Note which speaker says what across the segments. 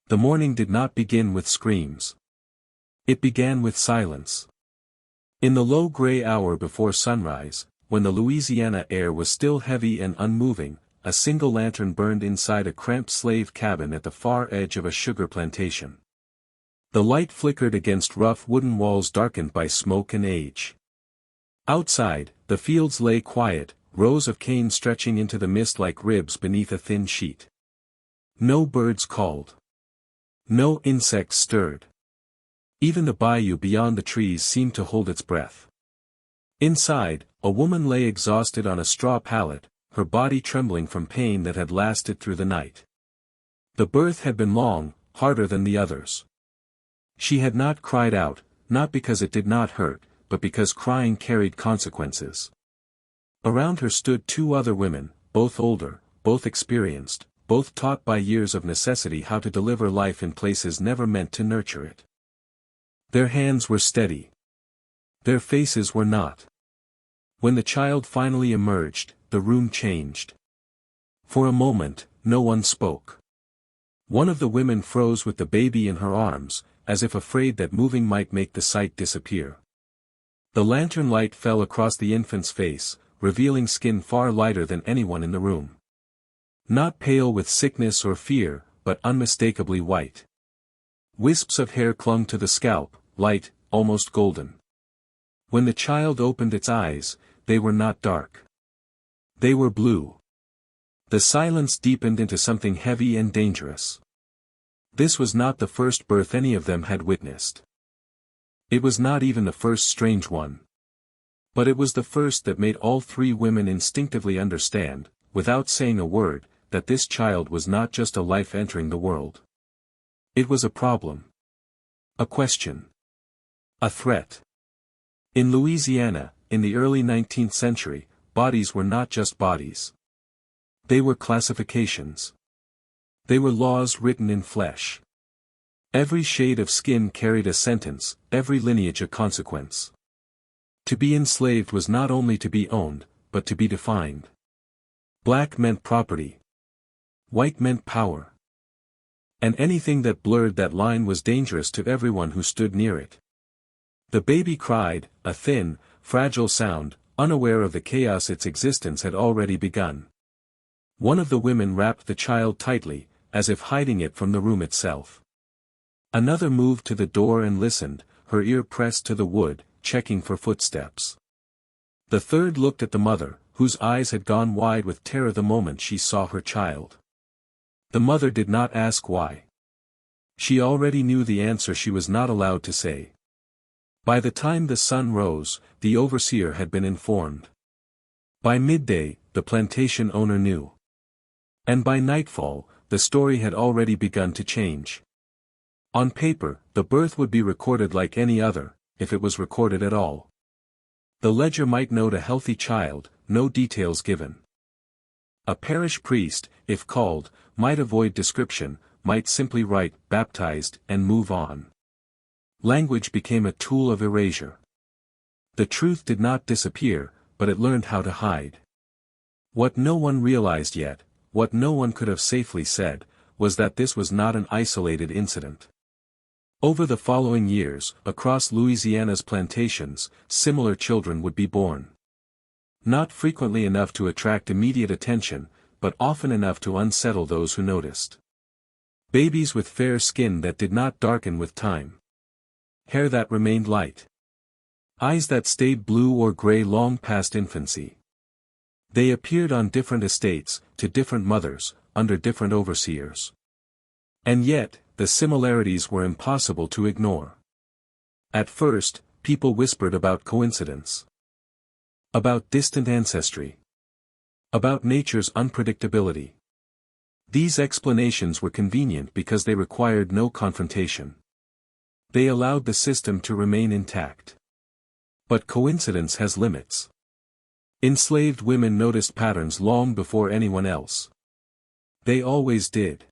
Speaker 1: The morning did not begin with screams. It began with silence. In the low gray hour before sunrise, when the Louisiana air was still heavy and unmoving, a single lantern burned inside a cramped slave cabin at the far edge of a sugar plantation. The light flickered against rough wooden walls darkened by smoke and age. Outside, the fields lay quiet, rows of cane stretching into the mist like ribs beneath a thin sheet. No birds called. No insects stirred. Even the bayou beyond the trees seemed to hold its breath. Inside, a woman lay exhausted on a straw pallet, her body trembling from pain that had lasted through the night. The birth had been long, harder than the others. She had not cried out, not because it did not hurt, but because crying carried consequences. Around her stood two other women, both older, both experienced, both taught by years of necessity how to deliver life in places never meant to nurture it. Their hands were steady. Their faces were not. When the child finally emerged, the room changed. For a moment, no one spoke. One of the women froze with the baby in her arms, as if afraid that moving might make the sight disappear. The lantern light fell across the infant's face, revealing skin far lighter than anyone in the room. Not pale with sickness or fear, but unmistakably white. Wisps of hair clung to the scalp, light, almost golden. When the child opened its eyes, they were not dark. They were blue. The silence deepened into something heavy and dangerous. This was not the first birth any of them had witnessed. It was not even the first strange one. But it was the first that made all three women instinctively understand, without saying a word, that this child was not just a life entering the world. It was a problem. A question. A threat. In Louisiana, in the early 19th century, bodies were not just bodies. They were classifications. They were laws written in flesh. Every shade of skin carried a sentence, every lineage a consequence. To be enslaved was not only to be owned, but to be defined. Black meant property. White meant power. And anything that blurred that line was dangerous to everyone who stood near it. The baby cried, a thin, fragile sound, unaware of the chaos its existence had already begun. One of the women wrapped the child tightly, as if hiding it from the room itself. Another moved to the door and listened, her ear pressed to the wood, checking for footsteps. The third looked at the mother, whose eyes had gone wide with terror the moment she saw her child. The mother did not ask why. She already knew the answer she was not allowed to say. By the time the sun rose, the overseer had been informed. By midday, the plantation owner knew. And by nightfall, the story had already begun to change. On paper, the birth would be recorded like any other, if it was recorded at all. The ledger might note a healthy child, no details given. A parish priest, if called, might avoid description, might simply write, baptized, and move on. Language became a tool of erasure. The truth did not disappear, but it learned how to hide. What no one realized yet, what no one could have safely said, was that this was not an isolated incident. Over the following years, across Louisiana's plantations, similar children would be born. Not frequently enough to attract immediate attention, but often enough to unsettle those who noticed. Babies with fair skin that did not darken with time. Hair that remained light. Eyes that stayed blue or gray long past infancy. They appeared on different estates, to different mothers, under different overseers. And yet, the similarities were impossible to ignore. At first, people whispered about coincidence. About distant ancestry. About nature's unpredictability. These explanations were convenient because they required no confrontation. They allowed the system to remain intact. But coincidence has limits. Enslaved women noticed patterns long before anyone else. They always did.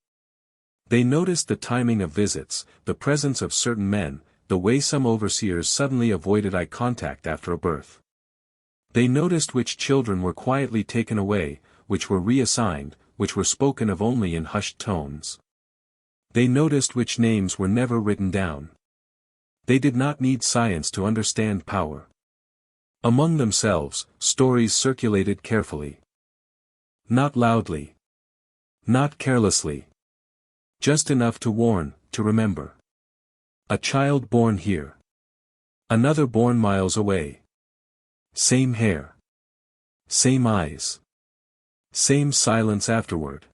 Speaker 1: They noticed the timing of visits, the presence of certain men, the way some overseers suddenly avoided eye contact after a birth. They noticed which children were quietly taken away, which were reassigned, which were spoken of only in hushed tones. They noticed which names were never written down. They did not need science to understand power. Among themselves, stories circulated carefully. Not loudly. Not carelessly. Just enough to warn, to remember. A child born here. Another born miles away. Same hair. Same eyes. Same silence afterward.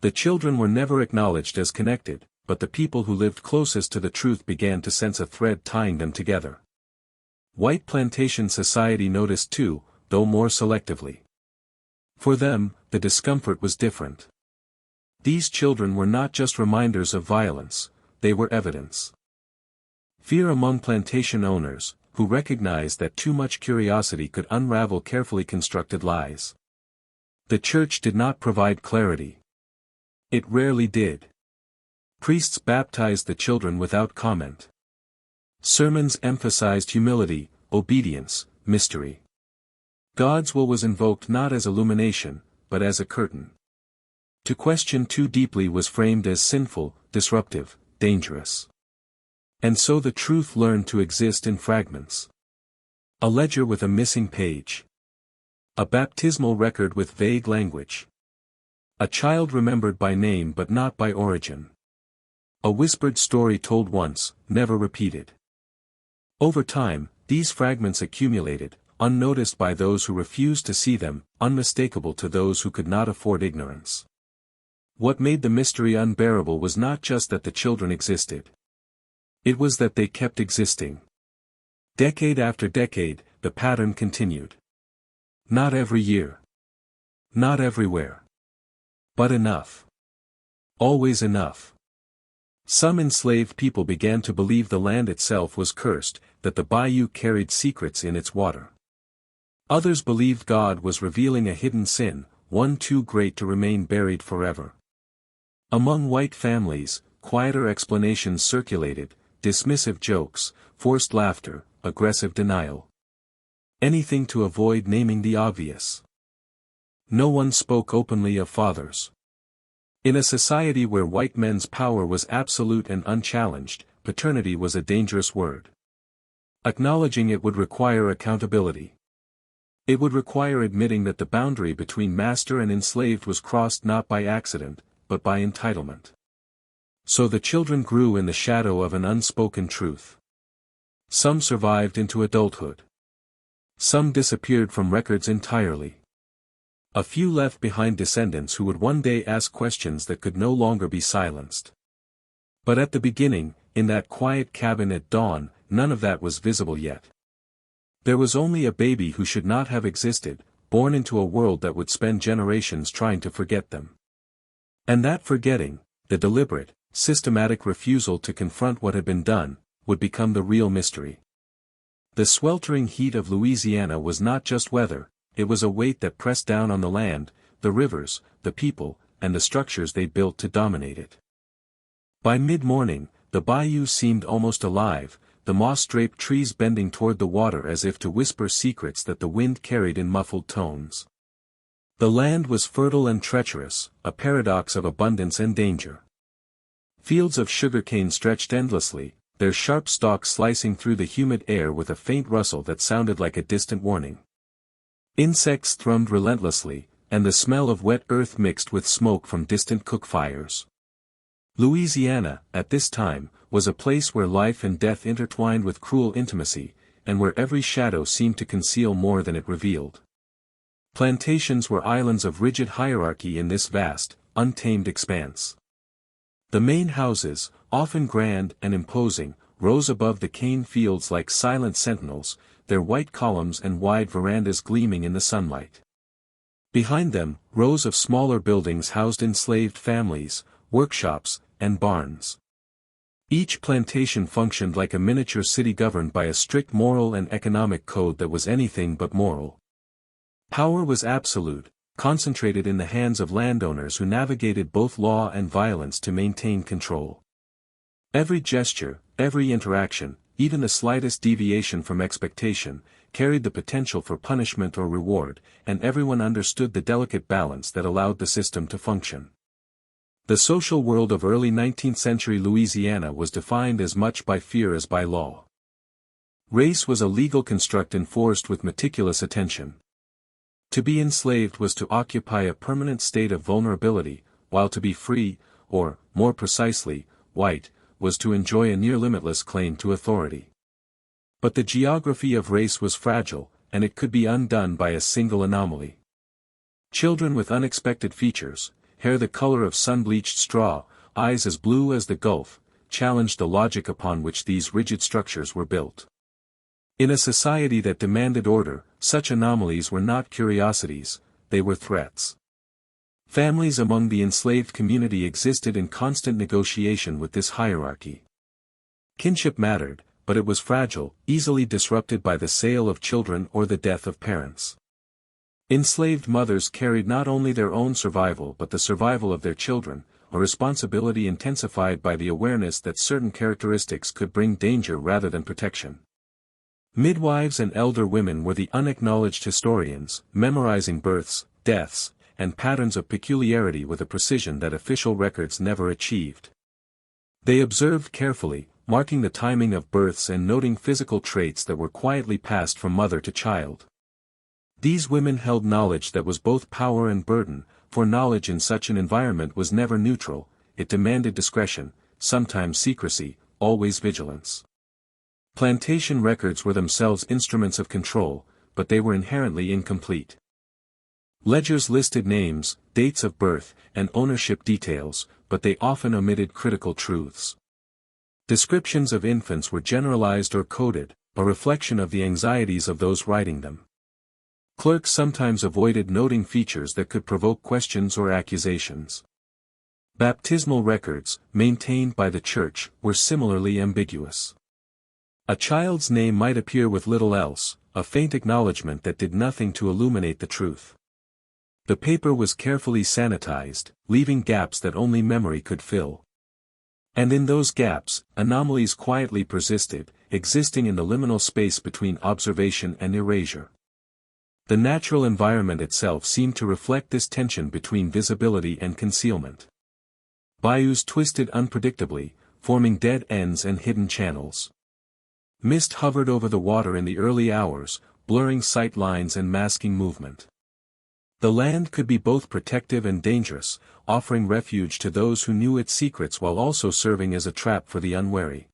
Speaker 1: The children were never acknowledged as connected, but the people who lived closest to the truth began to sense a thread tying them together. White plantation society noticed too, though more selectively. For them, the discomfort was different. These children were not just reminders of violence, they were evidence. Fear among plantation owners, who recognized that too much curiosity could unravel carefully constructed lies. The church did not provide clarity. It rarely did. Priests baptized the children without comment. Sermons emphasized humility, obedience, mystery. God's will was invoked not as illumination, but as a curtain. To question too deeply was framed as sinful, disruptive, dangerous. And so the truth learned to exist in fragments. A ledger with a missing page. A baptismal record with vague language. A child remembered by name but not by origin. A whispered story told once, never repeated. Over time, these fragments accumulated, unnoticed by those who refused to see them, unmistakable to those who could not afford ignorance. What made the mystery unbearable was not just that the children existed. It was that they kept existing. Decade after decade, the pattern continued. Not every year. Not everywhere. But enough. Always enough. Some enslaved people began to believe the land itself was cursed, that the bayou carried secrets in its water. Others believed God was revealing a hidden sin, one too great to remain buried forever. Among white families, quieter explanations circulated, dismissive jokes, forced laughter, aggressive denial. Anything to avoid naming the obvious. No one spoke openly of fathers. In a society where white men's power was absolute and unchallenged, paternity was a dangerous word. Acknowledging it would require accountability. It would require admitting that the boundary between master and enslaved was crossed not by accident, but by entitlement. So the children grew in the shadow of an unspoken truth. Some survived into adulthood. Some disappeared from records entirely. A few left behind descendants who would one day ask questions that could no longer be silenced. But at the beginning, in that quiet cabin at dawn, none of that was visible yet. There was only a baby who should not have existed, born into a world that would spend generations trying to forget them. And that forgetting, the deliberate, systematic refusal to confront what had been done, would become the real mystery. The sweltering heat of Louisiana was not just weather, it was a weight that pressed down on the land, the rivers, the people, and the structures they built to dominate it. By mid-morning, the bayou seemed almost alive, the moss-draped trees bending toward the water as if to whisper secrets that the wind carried in muffled tones. The land was fertile and treacherous, a paradox of abundance and danger. Fields of sugarcane stretched endlessly, their sharp stalks slicing through the humid air with a faint rustle that sounded like a distant warning. Insects thrummed relentlessly, and the smell of wet earth mixed with smoke from distant cook fires. Louisiana, at this time, was a place where life and death intertwined with cruel intimacy, and where every shadow seemed to conceal more than it revealed. Plantations were islands of rigid hierarchy in this vast, untamed expanse. The main houses, often grand and imposing, rose above the cane fields like silent sentinels, their white columns and wide verandas gleaming in the sunlight. Behind them, rows of smaller buildings housed enslaved families, workshops, and barns. Each plantation functioned like a miniature city governed by a strict moral and economic code that was anything but moral. Power was absolute, concentrated in the hands of landowners who navigated both law and violence to maintain control. Every gesture, every interaction, even the slightest deviation from expectation, carried the potential for punishment or reward, and everyone understood the delicate balance that allowed the system to function. The social world of early 19th century Louisiana was defined as much by fear as by law. Race was a legal construct enforced with meticulous attention. To be enslaved was to occupy a permanent state of vulnerability, while to be free, or, more precisely, white, was to enjoy a near-limitless claim to authority. But the geography of race was fragile, and it could be undone by a single anomaly. Children with unexpected features, hair the color of sun-bleached straw, eyes as blue as the Gulf, challenged the logic upon which these rigid structures were built. In a society that demanded order, such anomalies were not curiosities, they were threats. Families among the enslaved community existed in constant negotiation with this hierarchy. Kinship mattered, but it was fragile, easily disrupted by the sale of children or the death of parents. Enslaved mothers carried not only their own survival but the survival of their children, a responsibility intensified by the awareness that certain characteristics could bring danger rather than protection. Midwives and elder women were the unacknowledged historians, memorizing births, deaths, and patterns of peculiarity with a precision that official records never achieved. They observed carefully, marking the timing of births and noting physical traits that were quietly passed from mother to child. These women held knowledge that was both power and burden, for knowledge in such an environment was never neutral, it demanded discretion, sometimes secrecy, always vigilance. Plantation records were themselves instruments of control, but they were inherently incomplete. Ledgers listed names, dates of birth, and ownership details, but they often omitted critical truths. Descriptions of infants were generalized or coded, a reflection of the anxieties of those writing them. Clerks sometimes avoided noting features that could provoke questions or accusations. Baptismal records, maintained by the church, were similarly ambiguous. A child's name might appear with little else, a faint acknowledgement that did nothing to illuminate the truth. The paper was carefully sanitized, leaving gaps that only memory could fill. And in those gaps, anomalies quietly persisted, existing in the liminal space between observation and erasure. The natural environment itself seemed to reflect this tension between visibility and concealment. Bayous twisted unpredictably, forming dead ends and hidden channels. Mist hovered over the water in the early hours, blurring sight lines and masking movement. The land could be both protective and dangerous, offering refuge to those who knew its secrets while also serving as a trap for the unwary.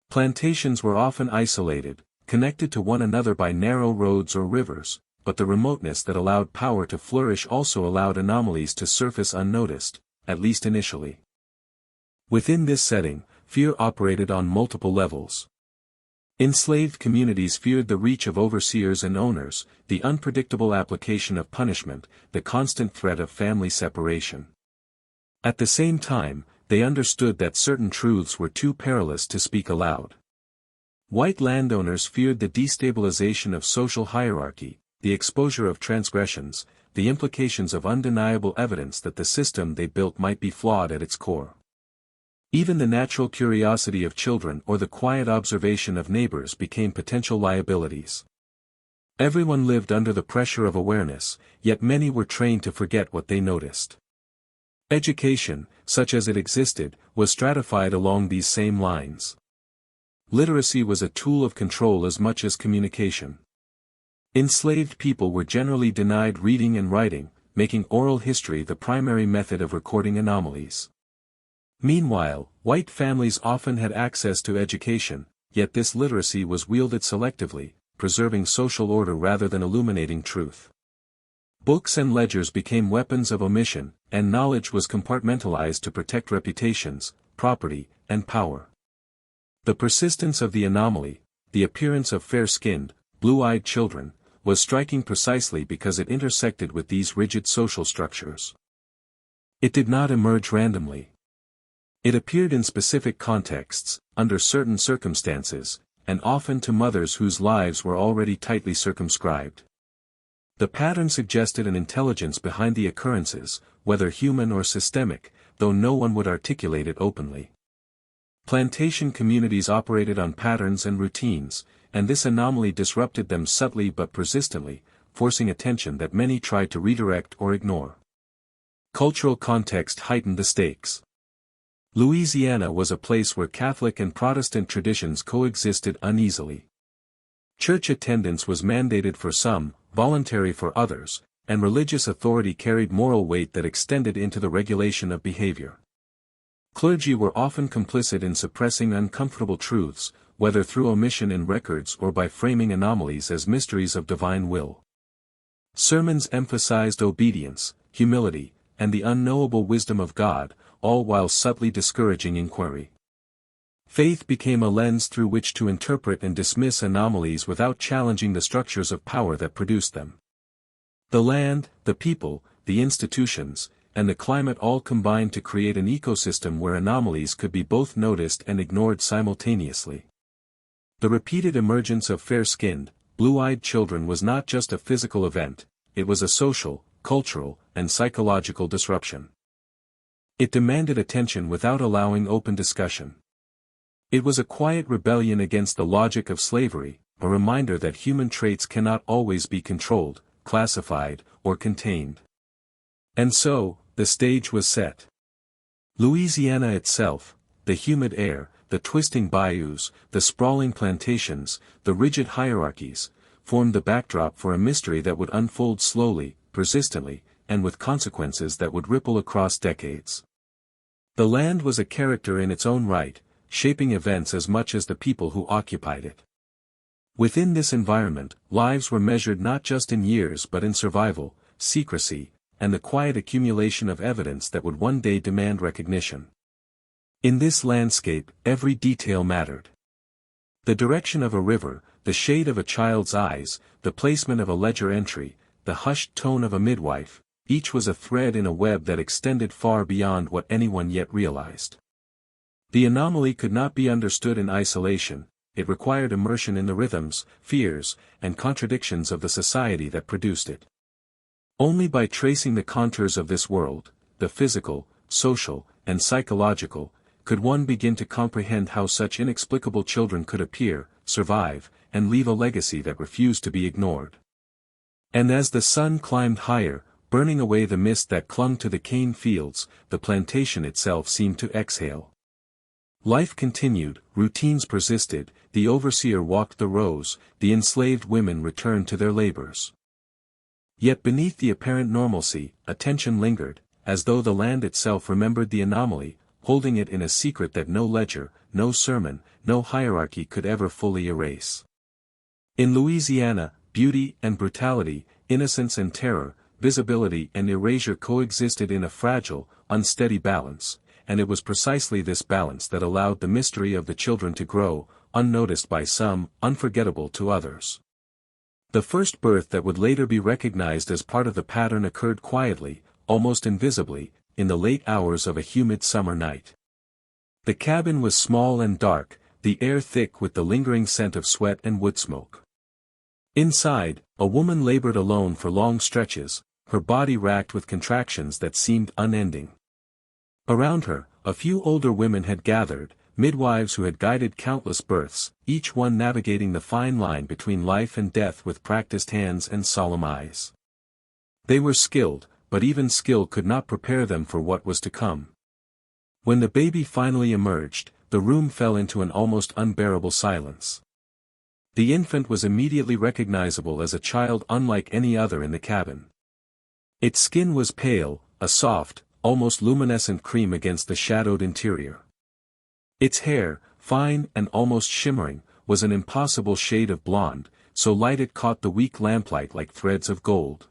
Speaker 1: Plantations were often isolated, connected to one another by narrow roads or rivers, but the remoteness that allowed power to flourish also allowed anomalies to surface unnoticed, at least initially. Within this setting, fear operated on multiple levels. Enslaved communities feared the reach of overseers and owners, the unpredictable application of punishment, the constant threat of family separation. At the same time, they understood that certain truths were too perilous to speak aloud. White landowners feared the destabilization of social hierarchy, the exposure of transgressions, the implications of undeniable evidence that the system they built might be flawed at its core. Even the natural curiosity of children or the quiet observation of neighbors became potential liabilities. Everyone lived under the pressure of awareness, yet many were trained to forget what they noticed. Education, such as it existed, was stratified along these same lines. Literacy was a tool of control as much as communication. Enslaved people were generally denied reading and writing, making oral history the primary method of recording anomalies. Meanwhile, white families often had access to education, yet this literacy was wielded selectively, preserving social order rather than illuminating truth. Books and ledgers became weapons of omission, and knowledge was compartmentalized to protect reputations, property, and power. The persistence of the anomaly, the appearance of fair-skinned, blue-eyed children, was striking precisely because it intersected with these rigid social structures. It did not emerge randomly. It appeared in specific contexts, under certain circumstances, and often to mothers whose lives were already tightly circumscribed. The pattern suggested an intelligence behind the occurrences, whether human or systemic, though no one would articulate it openly. Plantation communities operated on patterns and routines, and this anomaly disrupted them subtly but persistently, forcing attention that many tried to redirect or ignore. Cultural context heightened the stakes. Louisiana was a place where Catholic and Protestant traditions coexisted uneasily. Church attendance was mandated for some, voluntary for others, and religious authority carried moral weight that extended into the regulation of behavior. Clergy were often complicit in suppressing uncomfortable truths, whether through omission in records or by framing anomalies as mysteries of divine will. Sermons emphasized obedience, humility, and the unknowable wisdom of God, all while subtly discouraging inquiry. Faith became a lens through which to interpret and dismiss anomalies without challenging the structures of power that produced them. The land, the people, the institutions, and the climate all combined to create an ecosystem where anomalies could be both noticed and ignored simultaneously. The repeated emergence of fair-skinned, blue-eyed children was not just a physical event, it was a social, cultural, and psychological disruption. It demanded attention without allowing open discussion. It was a quiet rebellion against the logic of slavery, a reminder that human traits cannot always be controlled, classified, or contained. And so, the stage was set. Louisiana itself, the humid air, the twisting bayous, the sprawling plantations, the rigid hierarchies, formed the backdrop for a mystery that would unfold slowly, persistently, and with consequences that would ripple across decades. The land was a character in its own right, shaping events as much as the people who occupied it. Within this environment, lives were measured not just in years but in survival, secrecy, and the quiet accumulation of evidence that would one day demand recognition. In this landscape, every detail mattered. The direction of a river, the shade of a child's eyes, the placement of a ledger entry, the hushed tone of a midwife, each was a thread in a web that extended far beyond what anyone yet realized. The anomaly could not be understood in isolation, it required immersion in the rhythms, fears, and contradictions of the society that produced it. Only by tracing the contours of this world, the physical, social, and psychological, could one begin to comprehend how such inexplicable children could appear, survive, and leave a legacy that refused to be ignored. And as the sun climbed higher, burning away the mist that clung to the cane fields, the plantation itself seemed to exhale. Life continued, routines persisted, the overseer walked the rows, the enslaved women returned to their labors. Yet beneath the apparent normalcy, a tension lingered, as though the land itself remembered the anomaly, holding it in a secret that no ledger, no sermon, no hierarchy could ever fully erase. In Louisiana, beauty and brutality, innocence and terror, visibility and erasure coexisted in a fragile, unsteady balance, and it was precisely this balance that allowed the mystery of the children to grow, unnoticed by some, unforgettable to others. The first birth that would later be recognized as part of the pattern occurred quietly, almost invisibly, in the late hours of a humid summer night. The cabin was small and dark, the air thick with the lingering scent of sweat and wood smoke. Inside, a woman labored alone for long stretches, her body racked with contractions that seemed unending. Around her, a few older women had gathered, midwives who had guided countless births, each one navigating the fine line between life and death with practiced hands and solemn eyes. They were skilled, but even skill could not prepare them for what was to come. When the baby finally emerged, the room fell into an almost unbearable silence. The infant was immediately recognizable as a child unlike any other in the cabin. Its skin was pale, a soft, almost luminescent cream against the shadowed interior. Its hair, fine and almost shimmering, was an impossible shade of blonde, so light it caught the weak lamplight like threads of gold.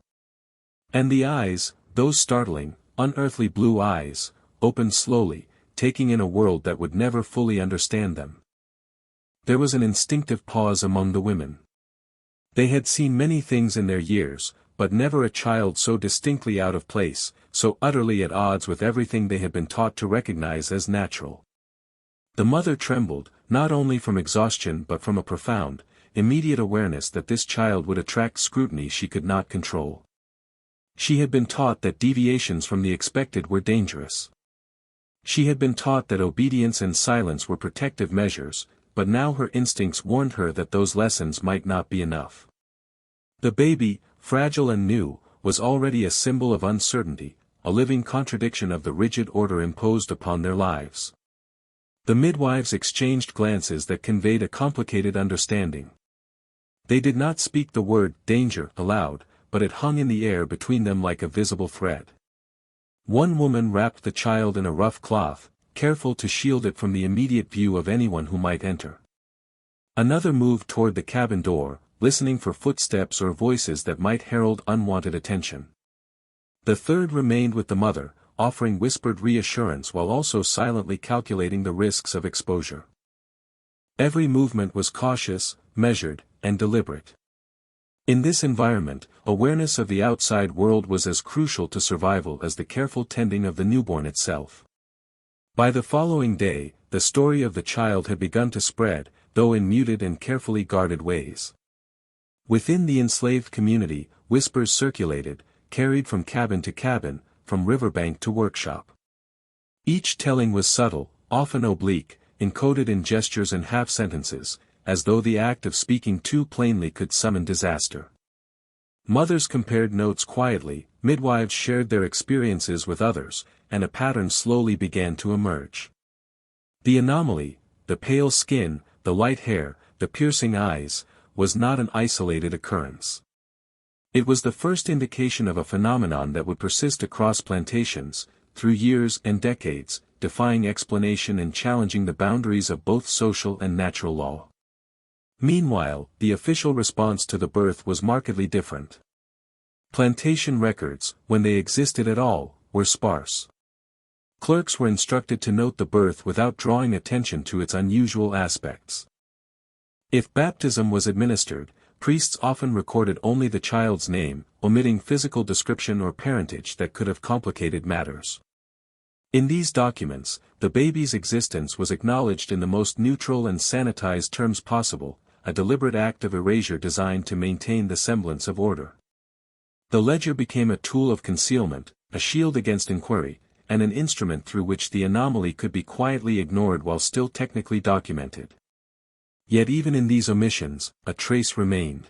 Speaker 1: And the eyes, those startling, unearthly blue eyes, opened slowly, taking in a world that would never fully understand them. There was an instinctive pause among the women. They had seen many things in their years, but never a child so distinctly out of place, so utterly at odds with everything they had been taught to recognize as natural. The mother trembled, not only from exhaustion but from a profound, immediate awareness that this child would attract scrutiny she could not control. She had been taught that deviations from the expected were dangerous. She had been taught that obedience and silence were protective measures, but now her instincts warned her that those lessons might not be enough. The baby, fragile and new, was already a symbol of uncertainty, a living contradiction of the rigid order imposed upon their lives. The midwives exchanged glances that conveyed a complicated understanding. They did not speak the word danger aloud, but it hung in the air between them like a visible thread. One woman wrapped the child in a rough cloth, careful to shield it from the immediate view of anyone who might enter. Another moved toward the cabin door, listening for footsteps or voices that might herald unwanted attention. The third remained with the mother, offering whispered reassurance while also silently calculating the risks of exposure. Every movement was cautious, measured, and deliberate. In this environment, awareness of the outside world was as crucial to survival as the careful tending of the newborn itself. By the following day, the story of the child had begun to spread, though in muted and carefully guarded ways. Within the enslaved community, whispers circulated, carried from cabin to cabin, from riverbank to workshop. Each telling was subtle, often oblique, encoded in gestures and half-sentences, as though the act of speaking too plainly could summon disaster. Mothers compared notes quietly, midwives shared their experiences with others, and a pattern slowly began to emerge. The anomaly, the pale skin, the light hair, the piercing eyes, was not an isolated occurrence. It was the first indication of a phenomenon that would persist across plantations, through years and decades, defying explanation and challenging the boundaries of both social and natural law. Meanwhile, the official response to the birth was markedly different. Plantation records, when they existed at all, were sparse. Clerks were instructed to note the birth without drawing attention to its unusual aspects. If baptism was administered, priests often recorded only the child's name, omitting physical description or parentage that could have complicated matters. In these documents, the baby's existence was acknowledged in the most neutral and sanitized terms possible, a deliberate act of erasure designed to maintain the semblance of order. The ledger became a tool of concealment, a shield against inquiry, and an instrument through which the anomaly could be quietly ignored while still technically documented. Yet even in these omissions, a trace remained.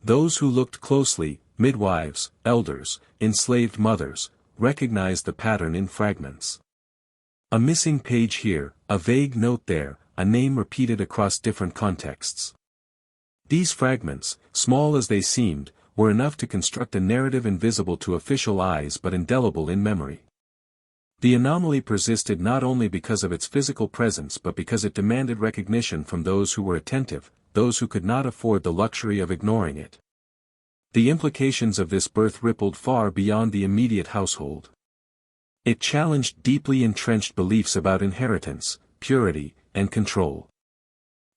Speaker 1: Those who looked closely, midwives, elders, enslaved mothers, recognized the pattern in fragments. A missing page here, a vague note there, a name repeated across different contexts. These fragments, small as they seemed, were enough to construct a narrative invisible to official eyes but indelible in memory. The anomaly persisted not only because of its physical presence but because it demanded recognition from those who were attentive, those who could not afford the luxury of ignoring it. The implications of this birth rippled far beyond the immediate household. It challenged deeply entrenched beliefs about inheritance, purity, and control.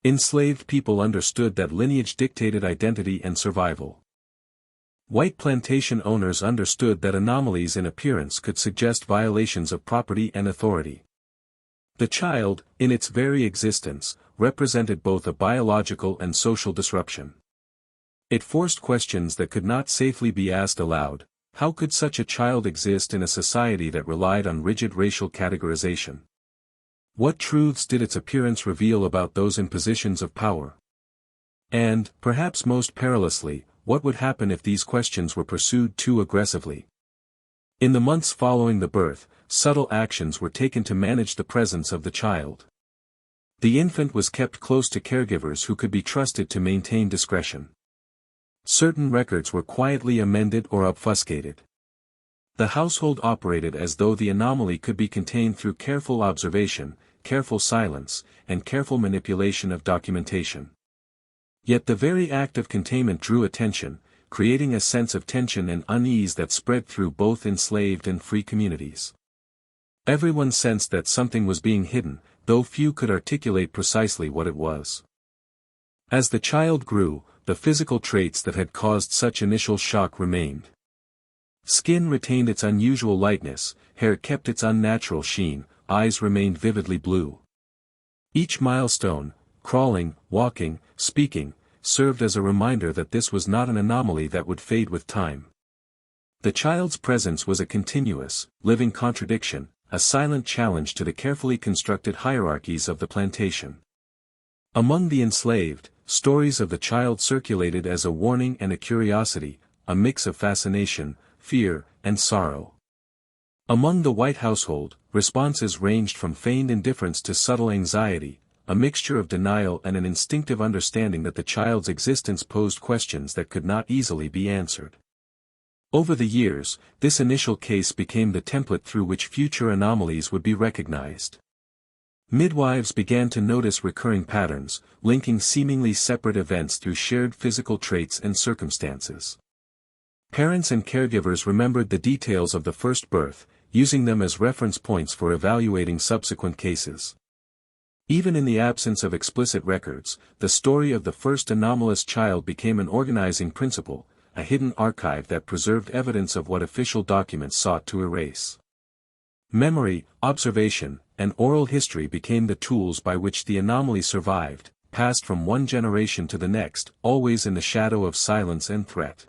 Speaker 1: Enslaved people understood that lineage dictated identity and survival. White plantation owners understood that anomalies in appearance could suggest violations of property and authority. The child, in its very existence, represented both a biological and social disruption. It forced questions that could not safely be asked aloud. How could such a child exist in a society that relied on rigid racial categorization? What truths did its appearance reveal about those in positions of power? And, perhaps most perilously, what would happen if these questions were pursued too aggressively? In the months following the birth, subtle actions were taken to manage the presence of the child. The infant was kept close to caregivers who could be trusted to maintain discretion. Certain records were quietly amended or obfuscated. The household operated as though the anomaly could be contained through careful observation, careful silence, and careful manipulation of documentation. Yet the very act of containment drew attention, creating a sense of tension and unease that spread through both enslaved and free communities. Everyone sensed that something was being hidden, though few could articulate precisely what it was. As the child grew, the physical traits that had caused such initial shock remained. Skin retained its unusual lightness, hair kept its unnatural sheen, eyes remained vividly blue. Each milestone, crawling, walking, speaking, served as a reminder that this was not an anomaly that would fade with time. The child's presence was a continuous, living contradiction, a silent challenge to the carefully constructed hierarchies of the plantation. Among the enslaved, stories of the child circulated as a warning and a curiosity, a mix of fascination, fear, and sorrow. Among the white household, responses ranged from feigned indifference to subtle anxiety, a mixture of denial and an instinctive understanding that the child's existence posed questions that could not easily be answered. Over the years, this initial case became the template through which future anomalies would be recognized. Midwives began to notice recurring patterns, linking seemingly separate events through shared physical traits and circumstances. Parents and caregivers remembered the details of the first birth, using them as reference points for evaluating subsequent cases. Even in the absence of explicit records, the story of the first anomalous child became an organizing principle, a hidden archive that preserved evidence of what official documents sought to erase. Memory, observation, and oral history became the tools by which the anomaly survived, passed from one generation to the next, always in the shadow of silence and threat.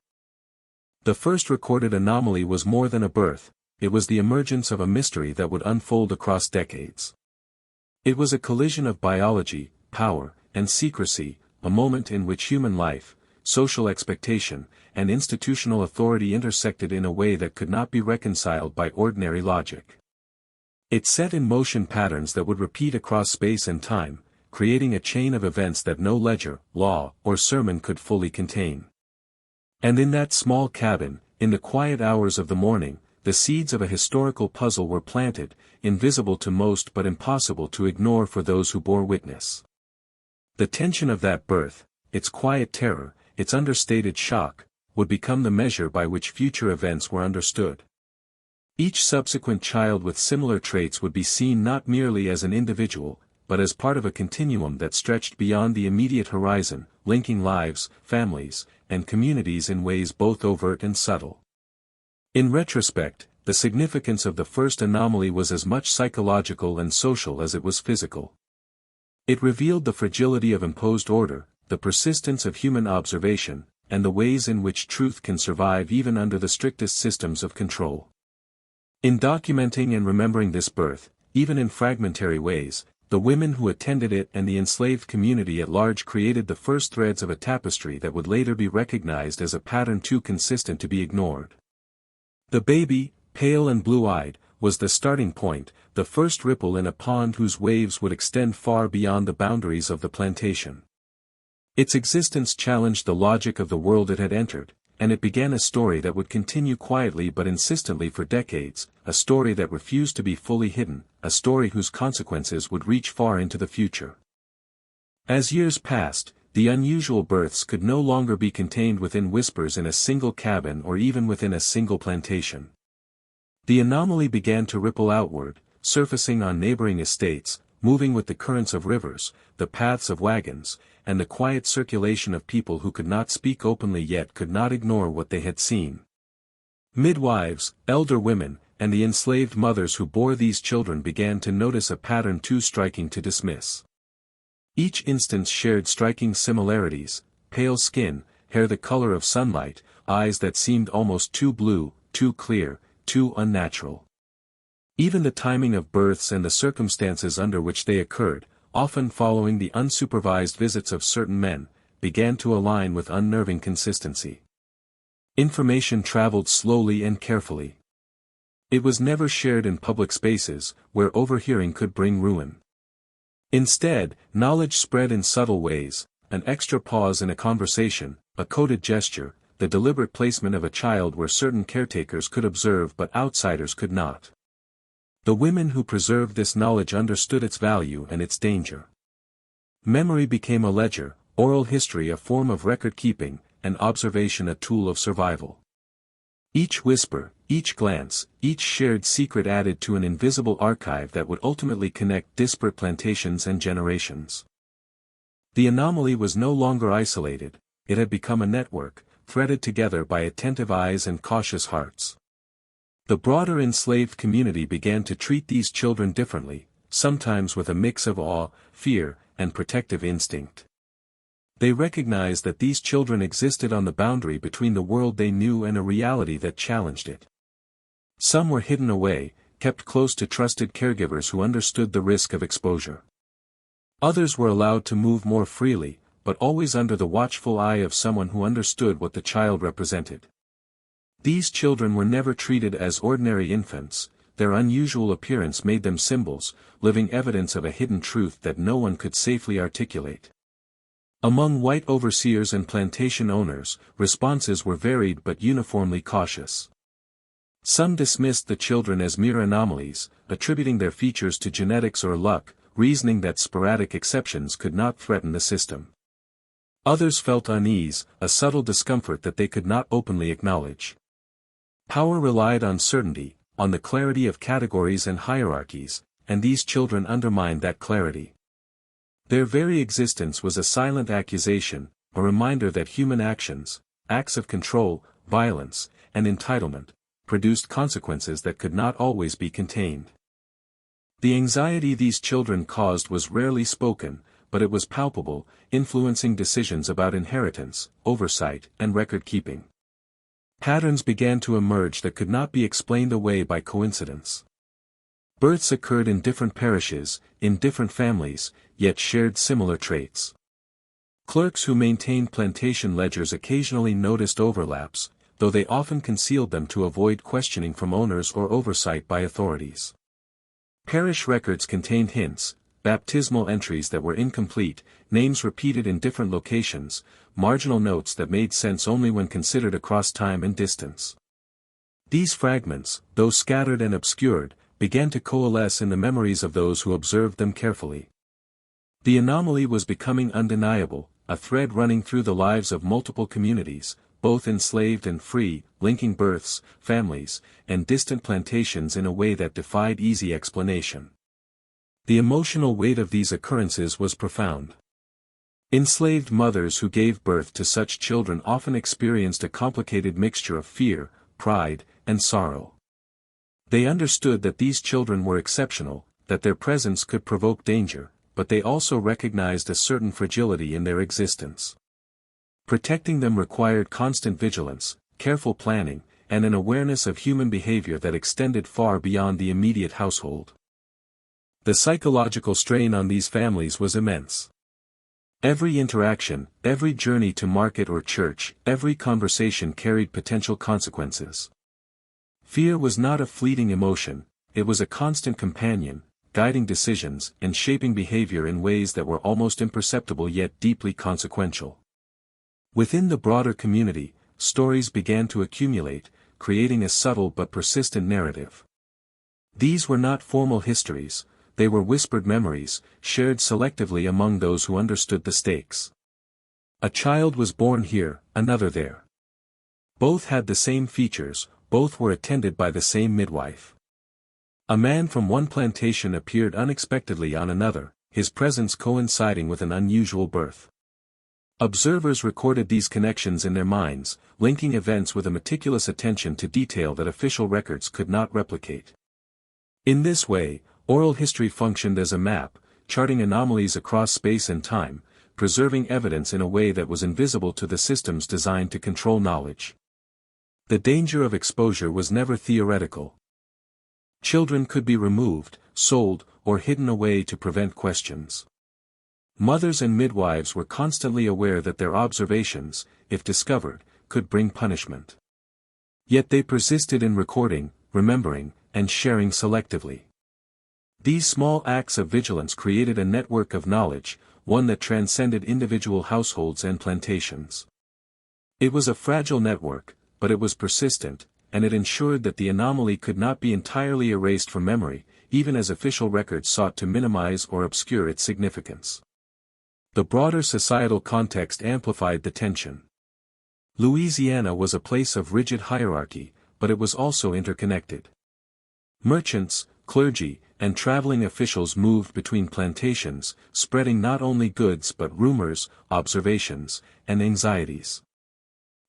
Speaker 1: The first recorded anomaly was more than a birth, it was the emergence of a mystery that would unfold across decades. It was a collision of biology, power, and secrecy, a moment in which human life, social expectation, and institutional authority intersected in a way that could not be reconciled by ordinary logic. It set in motion patterns that would repeat across space and time, creating a chain of events that no ledger, law, or sermon could fully contain. And in that small cabin, in the quiet hours of the morning, the seeds of a historical puzzle were planted, invisible to most but impossible to ignore for those who bore witness. The tension of that birth, its quiet terror, its understated shock, would become the measure by which future events were understood. Each subsequent child with similar traits would be seen not merely as an individual, but as part of a continuum that stretched beyond the immediate horizon, linking lives, families, and communities in ways both overt and subtle. In retrospect, the significance of the first anomaly was as much psychological and social as it was physical. It revealed the fragility of imposed order, the persistence of human observation, and the ways in which truth can survive even under the strictest systems of control. In documenting and remembering this birth, even in fragmentary ways, the women who attended it and the enslaved community at large created the first threads of a tapestry that would later be recognized as a pattern too consistent to be ignored. The baby, pale and blue-eyed, was the starting point, the first ripple in a pond whose waves would extend far beyond the boundaries of the plantation. Its existence challenged the logic of the world it had entered, and it began a story that would continue quietly but insistently for decades, a story that refused to be fully hidden, a story whose consequences would reach far into the future. As years passed, the unusual births could no longer be contained within whispers in a single cabin or even within a single plantation. The anomaly began to ripple outward, surfacing on neighboring estates, moving with the currents of rivers, the paths of wagons, and the quiet circulation of people who could not speak openly yet could not ignore what they had seen. Midwives, elder women, and the enslaved mothers who bore these children began to notice a pattern too striking to dismiss. Each instance shared striking similarities: pale skin, hair the color of sunlight, eyes that seemed almost too blue, too clear, too unnatural. Even the timing of births and the circumstances under which they occurred, often following the unsupervised visits of certain men, began to align with unnerving consistency. Information traveled slowly and carefully. It was never shared in public spaces, where overhearing could bring ruin. Instead, knowledge spread in subtle ways: an extra pause in a conversation, a coded gesture, the deliberate placement of a child where certain caretakers could observe but outsiders could not. The women who preserved this knowledge understood its value and its danger. Memory became a ledger, oral history a form of record-keeping, and observation a tool of survival. Each whisper, each glance, each shared secret added to an invisible archive that would ultimately connect disparate plantations and generations. The anomaly was no longer isolated, it had become a network, threaded together by attentive eyes and cautious hearts. The broader enslaved community began to treat these children differently, sometimes with a mix of awe, fear, and protective instinct. They recognized that these children existed on the boundary between the world they knew and a reality that challenged it. Some were hidden away, kept close to trusted caregivers who understood the risk of exposure. Others were allowed to move more freely, but always under the watchful eye of someone who understood what the child represented. These children were never treated as ordinary infants, their unusual appearance made them symbols, living evidence of a hidden truth that no one could safely articulate. Among white overseers and plantation owners, responses were varied but uniformly cautious. Some dismissed the children as mere anomalies, attributing their features to genetics or luck, reasoning that sporadic exceptions could not threaten the system. Others felt unease, a subtle discomfort that they could not openly acknowledge. Power relied on certainty, on the clarity of categories and hierarchies, and these children undermined that clarity. Their very existence was a silent accusation, a reminder that human actions, acts of control, violence, and entitlement, produced consequences that could not always be contained. The anxiety these children caused was rarely spoken, but it was palpable, influencing decisions about inheritance, oversight, and record-keeping. Patterns began to emerge that could not be explained away by coincidence. Births occurred in different parishes, in different families, yet shared similar traits. Clerks who maintained plantation ledgers occasionally noticed overlaps, though they often concealed them to avoid questioning from owners or oversight by authorities. Parish records contained hints, baptismal entries that were incomplete, names repeated in different locations, marginal notes that made sense only when considered across time and distance. These fragments, though scattered and obscured, began to coalesce in the memories of those who observed them carefully. The anomaly was becoming undeniable, a thread running through the lives of multiple communities, both enslaved and free, linking births, families, and distant plantations in a way that defied easy explanation. The emotional weight of these occurrences was profound. Enslaved mothers who gave birth to such children often experienced a complicated mixture of fear, pride, and sorrow. They understood that these children were exceptional, that their presence could provoke danger, but they also recognized a certain fragility in their existence. Protecting them required constant vigilance, careful planning, and an awareness of human behavior that extended far beyond the immediate household. The psychological strain on these families was immense. Every interaction, every journey to market or church, every conversation carried potential consequences. Fear was not a fleeting emotion, it was a constant companion, guiding decisions and shaping behavior in ways that were almost imperceptible yet deeply consequential. Within the broader community, stories began to accumulate, creating a subtle but persistent narrative. These were not formal histories, they were whispered memories, shared selectively among those who understood the stakes. A child was born here, another there. Both had the same features, both were attended by the same midwife. A man from one plantation appeared unexpectedly on another, his presence coinciding with an unusual birth. Observers recorded these connections in their minds, linking events with a meticulous attention to detail that official records could not replicate. In this way, oral history functioned as a map, charting anomalies across space and time, preserving evidence in a way that was invisible to the systems designed to control knowledge. The danger of exposure was never theoretical. Children could be removed, sold, or hidden away to prevent questions. Mothers and midwives were constantly aware that their observations, if discovered, could bring punishment. Yet they persisted in recording, remembering, and sharing selectively. These small acts of vigilance created a network of knowledge, one that transcended individual households and plantations. It was a fragile network, but it was persistent, and it ensured that the anomaly could not be entirely erased from memory, even as official records sought to minimize or obscure its significance. The broader societal context amplified the tension. Louisiana was a place of rigid hierarchy, but it was also interconnected. Merchants, clergy, and traveling officials moved between plantations, spreading not only goods but rumors, observations, and anxieties.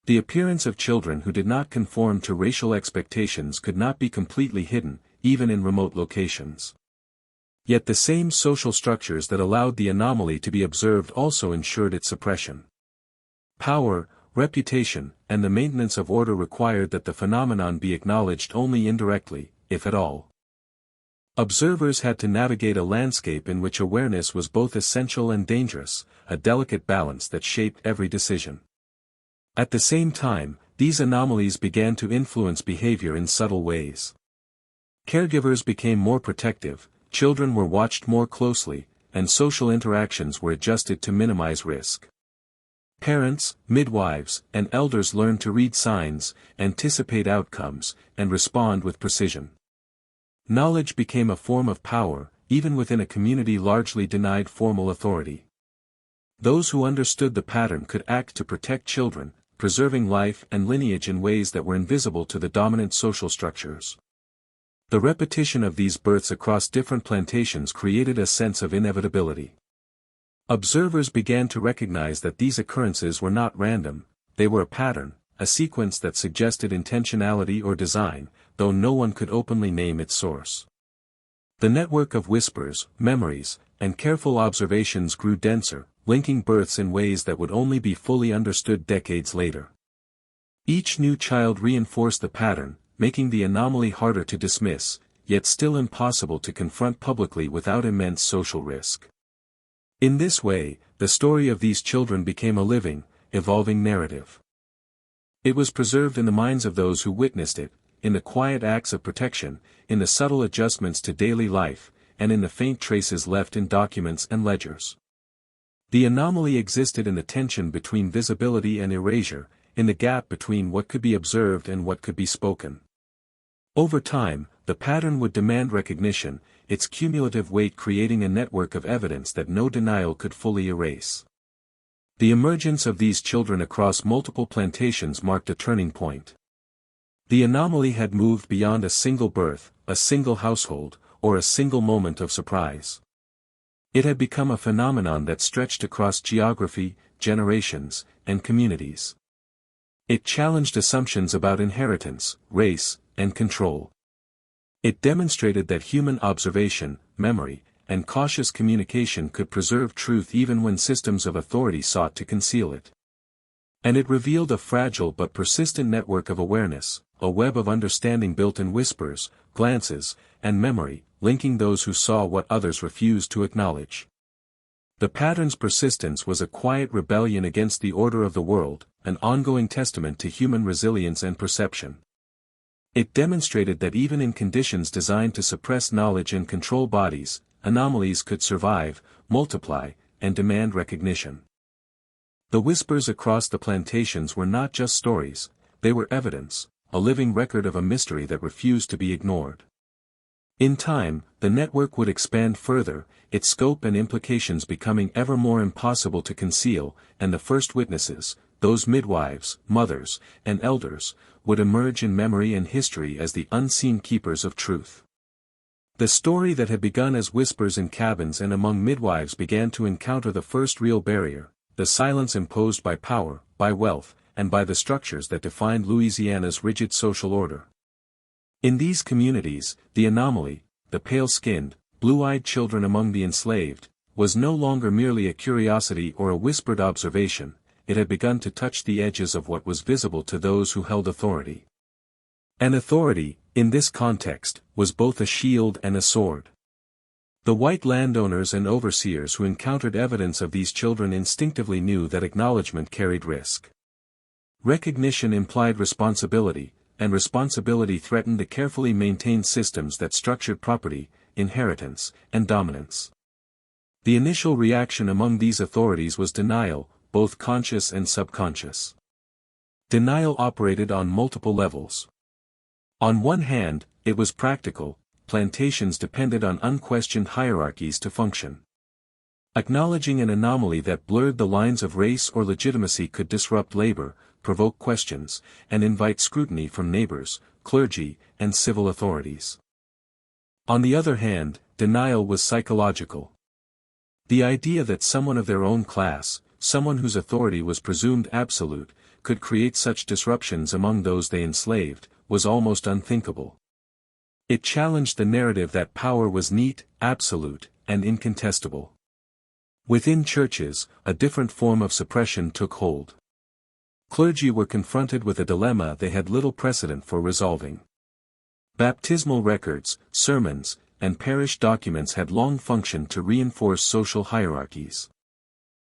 Speaker 1: The appearance of children who did not conform to racial expectations could not be completely hidden, even in remote locations. Yet the same social structures that allowed the anomaly to be observed also ensured its suppression. Power, reputation, and the maintenance of order required that the phenomenon be acknowledged only indirectly, if at all. Observers had to navigate a landscape in which awareness was both essential and dangerous, a delicate balance that shaped every decision. At the same time, these anomalies began to influence behavior in subtle ways. Caregivers became more protective, children were watched more closely, and social interactions were adjusted to minimize risk. Parents, midwives, and elders learned to read signs, anticipate outcomes, and respond with precision. Knowledge became a form of power, even within a community largely denied formal authority. Those who understood the pattern could act to protect children, preserving life and lineage in ways that were invisible to the dominant social structures. The repetition of these births across different plantations created a sense of inevitability. Observers began to recognize that these occurrences were not random, they were a pattern, a sequence that suggested intentionality or design, though no one could openly name its source. The network of whispers, memories, and careful observations grew denser, linking births in ways that would only be fully understood decades later. Each new child reinforced the pattern, making the anomaly harder to dismiss, yet still impossible to confront publicly without immense social risk. In this way, the story of these children became a living, evolving narrative. It was preserved in the minds of those who witnessed it, in the quiet acts of protection, in the subtle adjustments to daily life, and in the faint traces left in documents and ledgers. The anomaly existed in the tension between visibility and erasure, in the gap between what could be observed and what could be spoken. Over time, the pattern would demand recognition, its cumulative weight creating a network of evidence that no denial could fully erase. The emergence of these children across multiple plantations marked a turning point. The anomaly had moved beyond a single birth, a single household, or a single moment of surprise. It had become a phenomenon that stretched across geography, generations, and communities. It challenged assumptions about inheritance, race, and control. It demonstrated that human observation, memory, and cautious communication could preserve truth even when systems of authority sought to conceal it. And it revealed a fragile but persistent network of awareness, a web of understanding built in whispers, glances, and memory, linking those who saw what others refused to acknowledge. The pattern's persistence was a quiet rebellion against the order of the world, an ongoing testament to human resilience and perception. It demonstrated that even in conditions designed to suppress knowledge and control bodies, anomalies could survive, multiply, and demand recognition. The whispers across the plantations were not just stories, they were evidence, a living record of a mystery that refused to be ignored. In time, the network would expand further, its scope and implications becoming ever more impossible to conceal, and the first witnesses, those midwives, mothers, and elders, would emerge in memory and history as the unseen keepers of truth. The story that had begun as whispers in cabins and among midwives began to encounter the first real barrier, the silence imposed by power, by wealth, and by the structures that defined Louisiana's rigid social order. In these communities, the anomaly, the pale-skinned, blue-eyed children among the enslaved, was no longer merely a curiosity or a whispered observation, it had begun to touch the edges of what was visible to those who held authority. And authority, in this context, was both a shield and a sword. The white landowners and overseers who encountered evidence of these children instinctively knew that acknowledgement carried risk. Recognition implied responsibility, and responsibility threatened the carefully maintained systems that structured property, inheritance, and dominance. The initial reaction among these authorities was denial, both conscious and subconscious. Denial operated on multiple levels. On one hand, it was practical, plantations depended on unquestioned hierarchies to function. Acknowledging an anomaly that blurred the lines of race or legitimacy could disrupt labor, provoke questions, and invite scrutiny from neighbors, clergy, and civil authorities. On the other hand, denial was psychological. The idea that someone of their own class, someone whose authority was presumed absolute, could create such disruptions among those they enslaved, was almost unthinkable. It challenged the narrative that power was neat, absolute, and incontestable. Within churches, a different form of suppression took hold. Clergy were confronted with a dilemma they had little precedent for resolving. Baptismal records, sermons, and parish documents had long functioned to reinforce social hierarchies.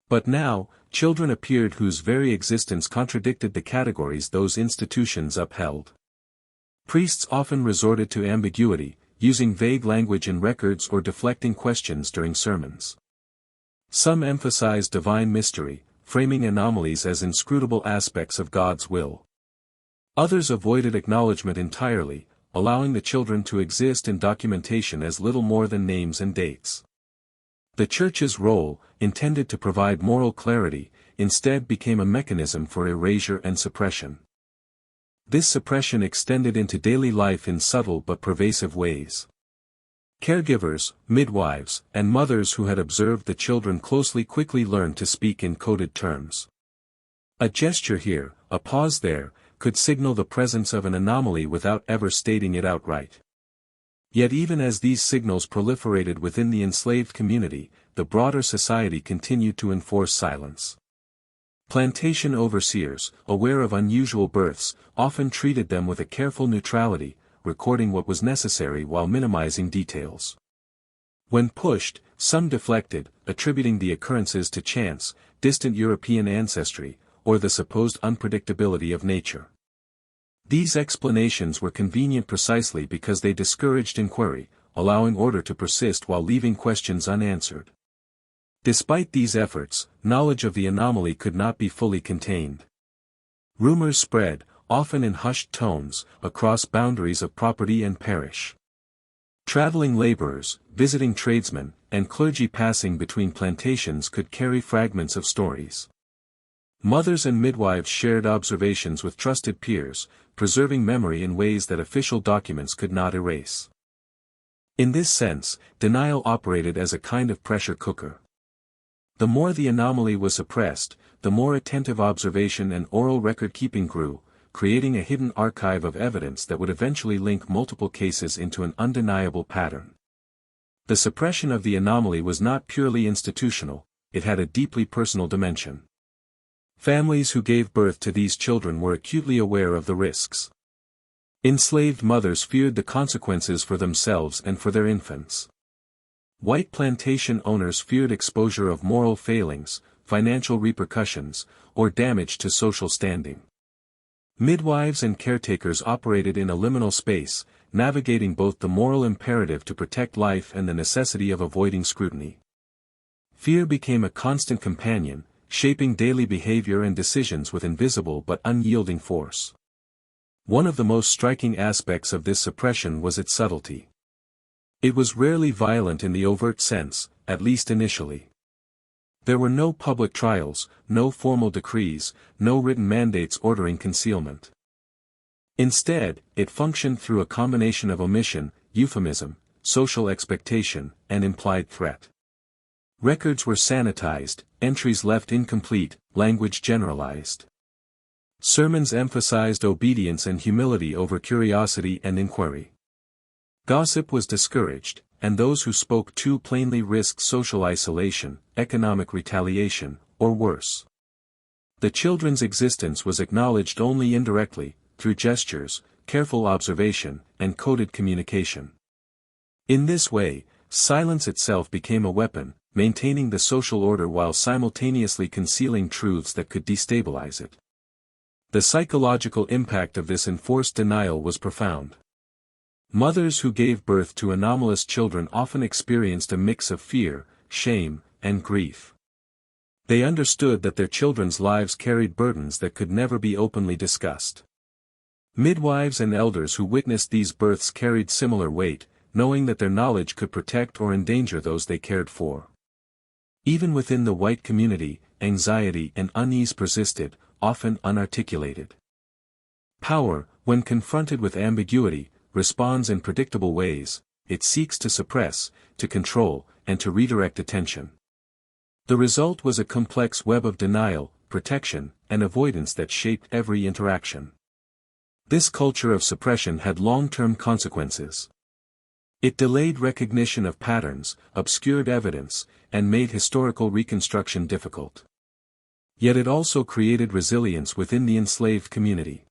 Speaker 1: But now, children appeared whose very existence contradicted the categories those institutions upheld. Priests often resorted to ambiguity, using vague language in records or deflecting questions during sermons. Some emphasized divine mystery, framing anomalies as inscrutable aspects of God's will. Others avoided acknowledgement entirely, allowing the children to exist in documentation as little more than names and dates. The Church's role, intended to provide moral clarity, instead became a mechanism for erasure and suppression. This suppression extended into daily life in subtle but pervasive ways. Caregivers, midwives, and mothers who had observed the children closely quickly learned to speak in coded terms. A gesture here, a pause there, could signal the presence of an anomaly without ever stating it outright. Yet even as these signals proliferated within the enslaved community, the broader society continued to enforce silence. Plantation overseers, aware of unusual births, often treated them with a careful neutrality, recording what was necessary while minimizing details. When pushed, some deflected, attributing the occurrences to chance, distant European ancestry, or the supposed unpredictability of nature. These explanations were convenient precisely because they discouraged inquiry, allowing order to persist while leaving questions unanswered. Despite these efforts, knowledge of the anomaly could not be fully contained. Rumors spread, often in hushed tones, across boundaries of property and parish. Traveling laborers, visiting tradesmen, and clergy passing between plantations could carry fragments of stories. Mothers and midwives shared observations with trusted peers, preserving memory in ways that official documents could not erase. In this sense, denial operated as a kind of pressure cooker. The more the anomaly was suppressed, the more attentive observation and oral record-keeping grew, creating a hidden archive of evidence that would eventually link multiple cases into an undeniable pattern. The suppression of the anomaly was not purely institutional, it had a deeply personal dimension. Families who gave birth to these children were acutely aware of the risks. Enslaved mothers feared the consequences for themselves and for their infants. White plantation owners feared exposure of moral failings, financial repercussions, or damage to social standing. Midwives and caretakers operated in a liminal space, navigating both the moral imperative to protect life and the necessity of avoiding scrutiny. Fear became a constant companion, shaping daily behavior and decisions with invisible but unyielding force. One of the most striking aspects of this suppression was its subtlety. It was rarely violent in the overt sense, at least initially. There were no public trials, no formal decrees, no written mandates ordering concealment. Instead, it functioned through a combination of omission, euphemism, social expectation, and implied threat. Records were sanitized, entries left incomplete, language generalized. Sermons emphasized obedience and humility over curiosity and inquiry. Gossip was discouraged, and those who spoke too plainly risked social isolation, economic retaliation, or worse. The children's existence was acknowledged only indirectly, through gestures, careful observation, and coded communication. In this way, silence itself became a weapon, maintaining the social order while simultaneously concealing truths that could destabilize it. The psychological impact of this enforced denial was profound. Mothers who gave birth to anomalous children often experienced a mix of fear, shame, and grief. They understood that their children's lives carried burdens that could never be openly discussed. Midwives and elders who witnessed these births carried similar weight, knowing that their knowledge could protect or endanger those they cared for. Even within the white community, anxiety and unease persisted, often unarticulated. Power, when confronted with ambiguity, responds in predictable ways. It seeks to suppress, to control, and to redirect attention. The result was a complex web of denial, protection, and avoidance that shaped every interaction. This culture of suppression had long-term consequences. It delayed recognition of patterns, obscured evidence, and made historical reconstruction difficult. Yet it also created resilience within the enslaved community.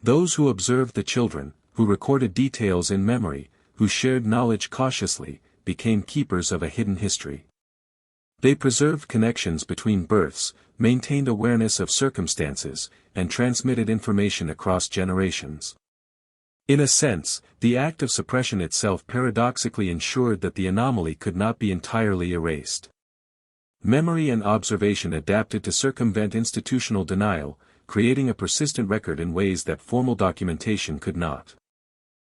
Speaker 1: Those who observed the children, who recorded details in memory, who shared knowledge cautiously, became keepers of a hidden history. They preserved connections between births, maintained awareness of circumstances, and transmitted information across generations. In a sense, the act of suppression itself paradoxically ensured that the anomaly could not be entirely erased. Memory and observation adapted to circumvent institutional denial, creating a persistent record in ways that formal documentation could not.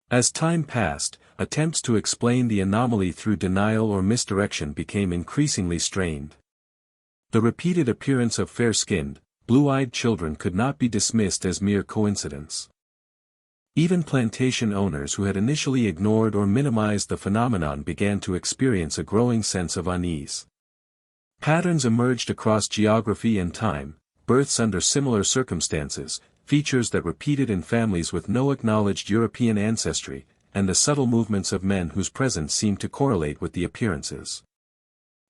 Speaker 1: As time passed, attempts to explain the anomaly through denial or misdirection became increasingly strained. The repeated appearance of fair-skinned, blue-eyed children could not be dismissed as mere coincidence. Even plantation owners who had initially ignored or minimized the phenomenon began to experience a growing sense of unease. Patterns emerged across geography and time, births under similar circumstances, features that repeated in families with no acknowledged European ancestry, and the subtle movements of men whose presence seemed to correlate with the appearances.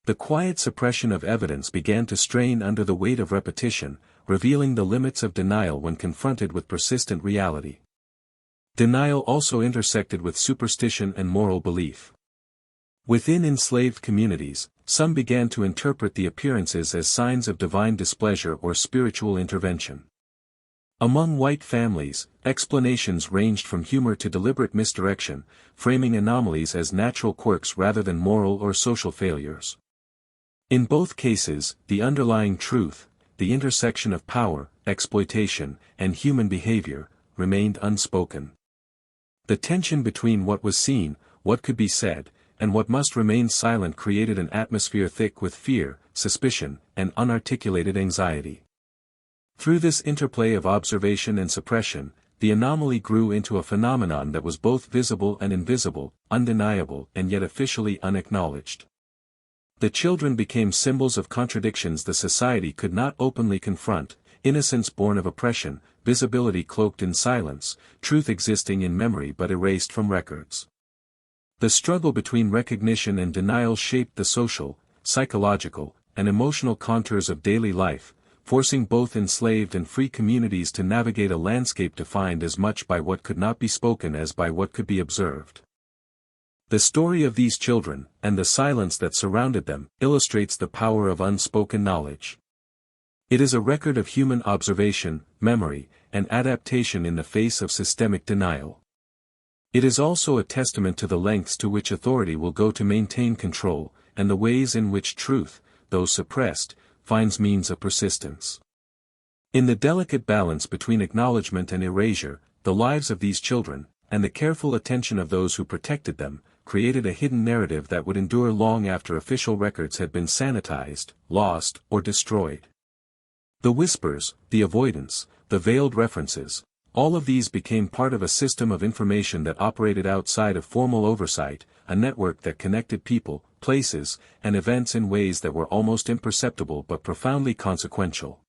Speaker 1: The quiet suppression of evidence began to strain under the weight of repetition, revealing the limits of denial when confronted with persistent reality. Denial also intersected with superstition and moral belief. Within enslaved communities, some began to interpret the appearances as signs of divine displeasure or spiritual intervention. Among white families, explanations ranged from humor to deliberate misdirection, framing anomalies as natural quirks rather than moral or social failures. In both cases, the underlying truth, the intersection of power, exploitation, and human behavior, remained unspoken. The tension between what was seen, what could be said, and what must remain silent created an atmosphere thick with fear, suspicion, and unarticulated anxiety. Through this interplay of observation and suppression, the anomaly grew into a phenomenon that was both visible and invisible, undeniable and yet officially unacknowledged. The children became symbols of contradictions the society could not openly confront: innocence born of oppression, visibility cloaked in silence, truth existing in memory but erased from records. The struggle between recognition and denial shaped the social, psychological, and emotional contours of daily life, forcing both enslaved and free communities to navigate a landscape defined as much by what could not be spoken as by what could be observed. The story of these children, and the silence that surrounded them, illustrates the power of unspoken knowledge. It is a record of human observation, memory, and adaptation in the face of systemic denial. It is also a testament to the lengths to which authority will go to maintain control, and the ways in which truth, though suppressed, finds means of persistence. In the delicate balance between acknowledgement and erasure, the lives of these children, and the careful attention of those who protected them, created a hidden narrative that would endure long after official records had been sanitized, lost, or destroyed. The whispers, the avoidance, the veiled references, all of these became part of a system of information that operated outside of formal oversight, a network that connected people, places, and events in ways that were almost imperceptible but profoundly consequential.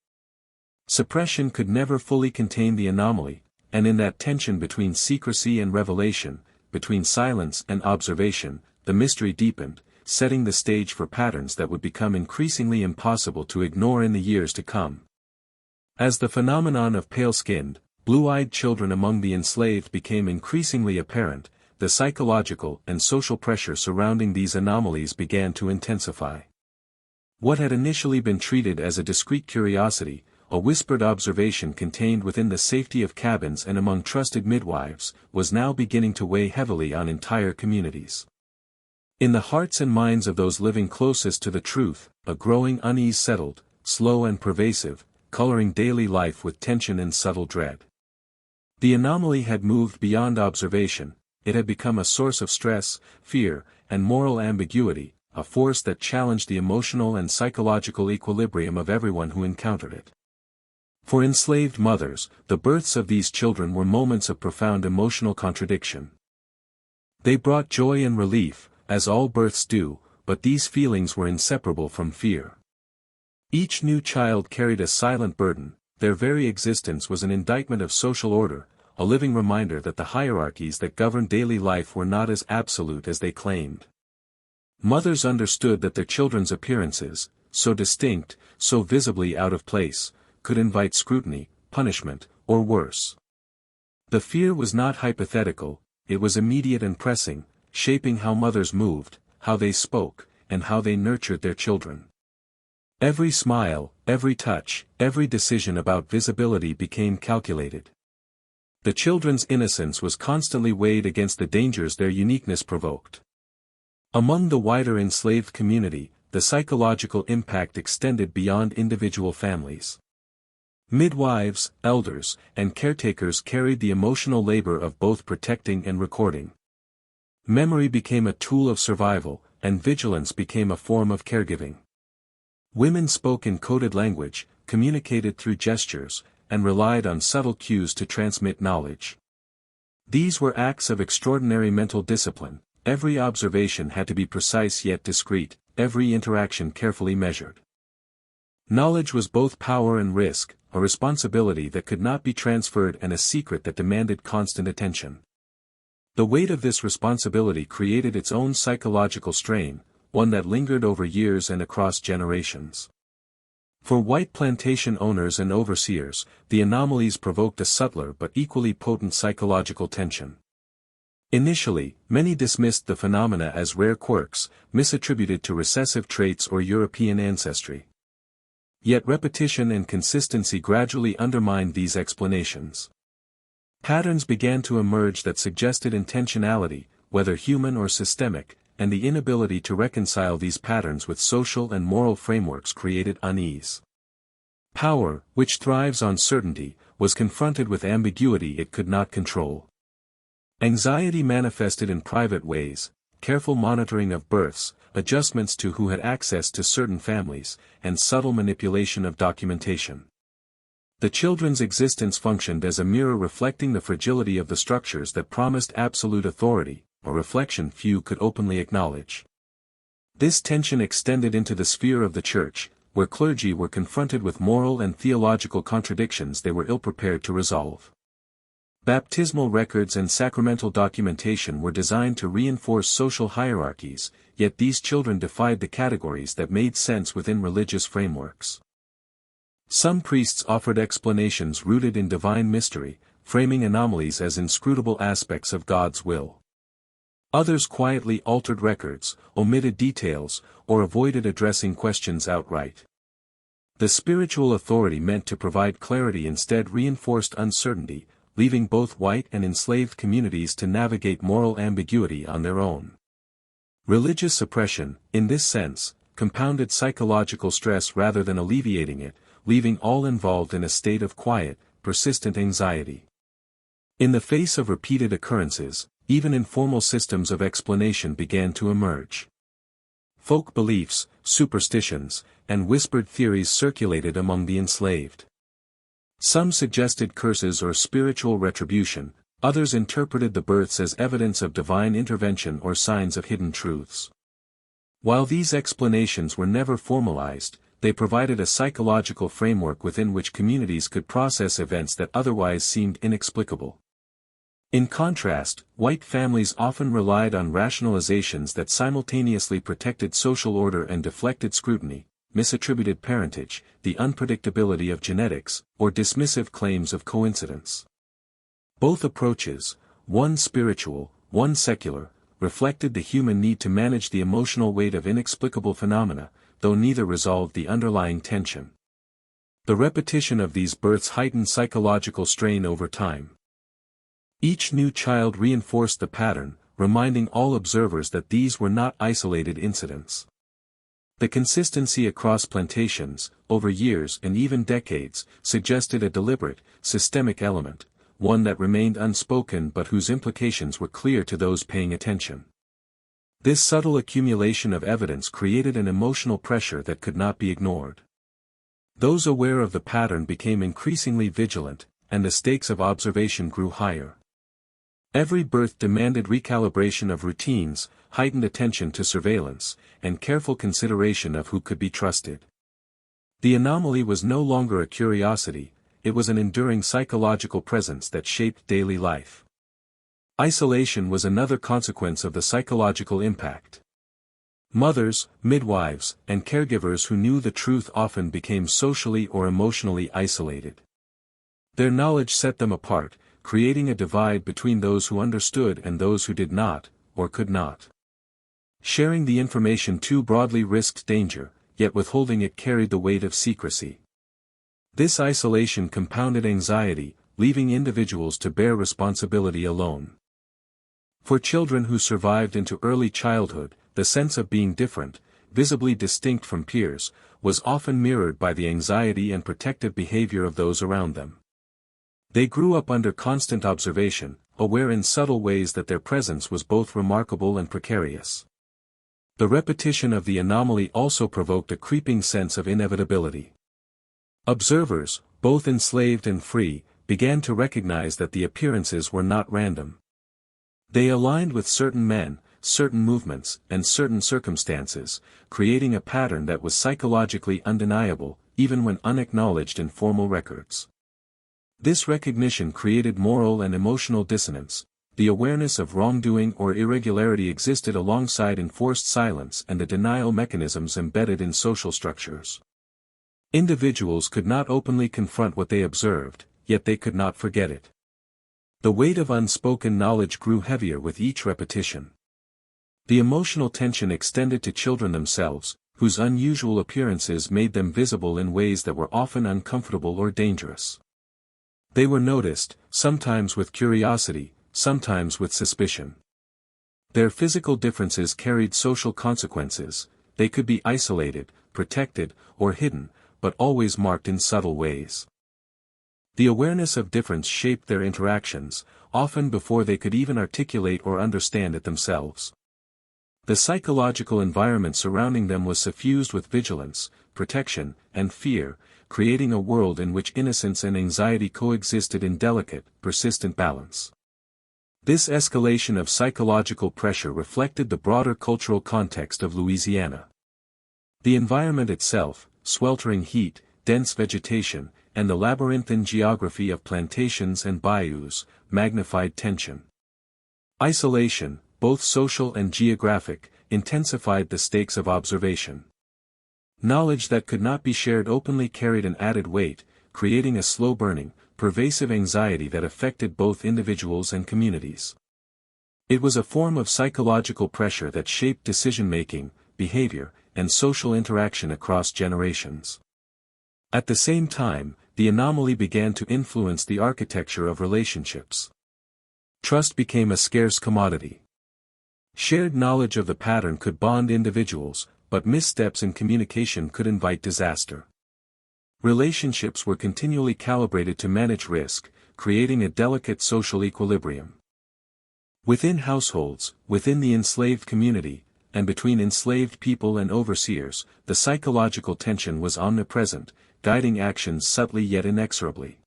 Speaker 1: Suppression could never fully contain the anomaly, and in that tension between secrecy and revelation, between silence and observation, the mystery deepened, setting the stage for patterns that would become increasingly impossible to ignore in the years to come. As the phenomenon of pale-skinned, blue-eyed children among the enslaved became increasingly apparent, the psychological and social pressure surrounding these anomalies began to intensify. What had initially been treated as a discreet curiosity, a whispered observation contained within the safety of cabins and among trusted midwives, was now beginning to weigh heavily on entire communities. In the hearts and minds of those living closest to the truth, a growing unease settled, slow and pervasive, coloring daily life with tension and subtle dread. The anomaly had moved beyond observation, it had become a source of stress, fear, and moral ambiguity, a force that challenged the emotional and psychological equilibrium of everyone who encountered it. For enslaved mothers, the births of these children were moments of profound emotional contradiction. They brought joy and relief, as all births do, but these feelings were inseparable from fear. Each new child carried a silent burden, their very existence was an indictment of social order, a living reminder that the hierarchies that governed daily life were not as absolute as they claimed. Mothers understood that their children's appearances, so distinct, so visibly out of place, could invite scrutiny, punishment, or worse. The fear was not hypothetical, it was immediate and pressing, shaping how mothers moved, how they spoke, and how they nurtured their children. Every smile, every touch, every decision about visibility became calculated. The children's innocence was constantly weighed against the dangers their uniqueness provoked. Among the wider enslaved community, the psychological impact extended beyond individual families. Midwives, elders, and caretakers carried the emotional labor of both protecting and recording. Memory became a tool of survival, and vigilance became a form of caregiving. Women spoke in coded language, communicated through gestures, and relied on subtle cues to transmit knowledge. These were acts of extraordinary mental discipline. Every observation had to be precise yet discreet, every interaction carefully measured. Knowledge was both power and risk, a responsibility that could not be transferred and a secret that demanded constant attention. The weight of this responsibility created its own psychological strain, one that lingered over years and across generations. For white plantation owners and overseers, the anomalies provoked a subtler but equally potent psychological tension. Initially, many dismissed the phenomena as rare quirks, misattributed to recessive traits or European ancestry. Yet repetition and consistency gradually undermined these explanations. Patterns began to emerge that suggested intentionality, whether human or systemic, and the inability to reconcile these patterns with social and moral frameworks created unease. Power, which thrives on certainty, was confronted with ambiguity it could not control. Anxiety manifested in private ways, careful monitoring of births, adjustments to who had access to certain families, and subtle manipulation of documentation. The children's existence functioned as a mirror reflecting the fragility of the structures that promised absolute authority, a reflection few could openly acknowledge. This tension extended into the sphere of the church, where clergy were confronted with moral and theological contradictions they were ill-prepared to resolve. Baptismal records and sacramental documentation were designed to reinforce social hierarchies, yet these children defied the categories that made sense within religious frameworks. Some priests offered explanations rooted in divine mystery, framing anomalies as inscrutable aspects of God's will. Others quietly altered records, omitted details, or avoided addressing questions outright. The spiritual authority meant to provide clarity instead reinforced uncertainty, leaving both white and enslaved communities to navigate moral ambiguity on their own. Religious suppression, in this sense, compounded psychological stress rather than alleviating it, leaving all involved in a state of quiet, persistent anxiety. In the face of repeated occurrences, even informal systems of explanation began to emerge. Folk beliefs, superstitions, and whispered theories circulated among the enslaved. Some suggested curses or spiritual retribution, others interpreted the births as evidence of divine intervention or signs of hidden truths. While these explanations were never formalized, they provided a psychological framework within which communities could process events that otherwise seemed inexplicable. In contrast, white families often relied on rationalizations that simultaneously protected social order and deflected scrutiny, misattributed parentage, the unpredictability of genetics, or dismissive claims of coincidence. Both approaches, one spiritual, one secular, reflected the human need to manage the emotional weight of inexplicable phenomena, though neither resolved the underlying tension. The repetition of these births heightened psychological strain over time. Each new child reinforced the pattern, reminding all observers that these were not isolated incidents. The consistency across plantations, over years and even decades, suggested a deliberate, systemic element, one that remained unspoken but whose implications were clear to those paying attention. This subtle accumulation of evidence created an emotional pressure that could not be ignored. Those aware of the pattern became increasingly vigilant, and the stakes of observation grew higher. Every birth demanded recalibration of routines, heightened attention to surveillance, and careful consideration of who could be trusted. The anomaly was no longer a curiosity, it was an enduring psychological presence that shaped daily life. Isolation was another consequence of the psychological impact. Mothers, midwives, and caregivers who knew the truth often became socially or emotionally isolated. Their knowledge set them apart, creating a divide between those who understood and those who did not, or could not. Sharing the information too broadly risked danger, yet withholding it carried the weight of secrecy. This isolation compounded anxiety, leaving individuals to bear responsibility alone. For children who survived into early childhood, the sense of being different, visibly distinct from peers, was often mirrored by the anxiety and protective behavior of those around them. They grew up under constant observation, aware in subtle ways that their presence was both remarkable and precarious. The repetition of the anomaly also provoked a creeping sense of inevitability. Observers, both enslaved and free, began to recognize that the appearances were not random. They aligned with certain men, certain movements, and certain circumstances, creating a pattern that was psychologically undeniable, even when unacknowledged in formal records. This recognition created moral and emotional dissonance. The awareness of wrongdoing or irregularity existed alongside enforced silence and the denial mechanisms embedded in social structures. Individuals could not openly confront what they observed, yet they could not forget it. The weight of unspoken knowledge grew heavier with each repetition. The emotional tension extended to children themselves, whose unusual appearances made them visible in ways that were often uncomfortable or dangerous. They were noticed, sometimes with curiosity, sometimes with suspicion. Their physical differences carried social consequences. They could be isolated, protected, or hidden, but always marked in subtle ways. The awareness of difference shaped their interactions, often before they could even articulate or understand it themselves. The psychological environment surrounding them was suffused with vigilance, protection, and fear, creating a world in which innocence and anxiety coexisted in delicate, persistent balance. This escalation of psychological pressure reflected the broader cultural context of Louisiana. The environment itself, sweltering heat, dense vegetation, and the labyrinthine geography of plantations and bayous, magnified tension. Isolation, both social and geographic, intensified the stakes of observation. Knowledge that could not be shared openly carried an added weight, creating a slow-burning, pervasive anxiety that affected both individuals and communities. It was a form of psychological pressure that shaped decision-making, behavior, and social interaction across generations. At the same time, the anomaly began to influence the architecture of relationships. Trust became a scarce commodity. Shared knowledge of the pattern could bond individuals, but missteps in communication could invite disaster. Relationships were continually calibrated to manage risk, creating a delicate social equilibrium. Within households, within the enslaved community, and between enslaved people and overseers, the psychological tension was omnipresent, guiding actions subtly yet inexorably.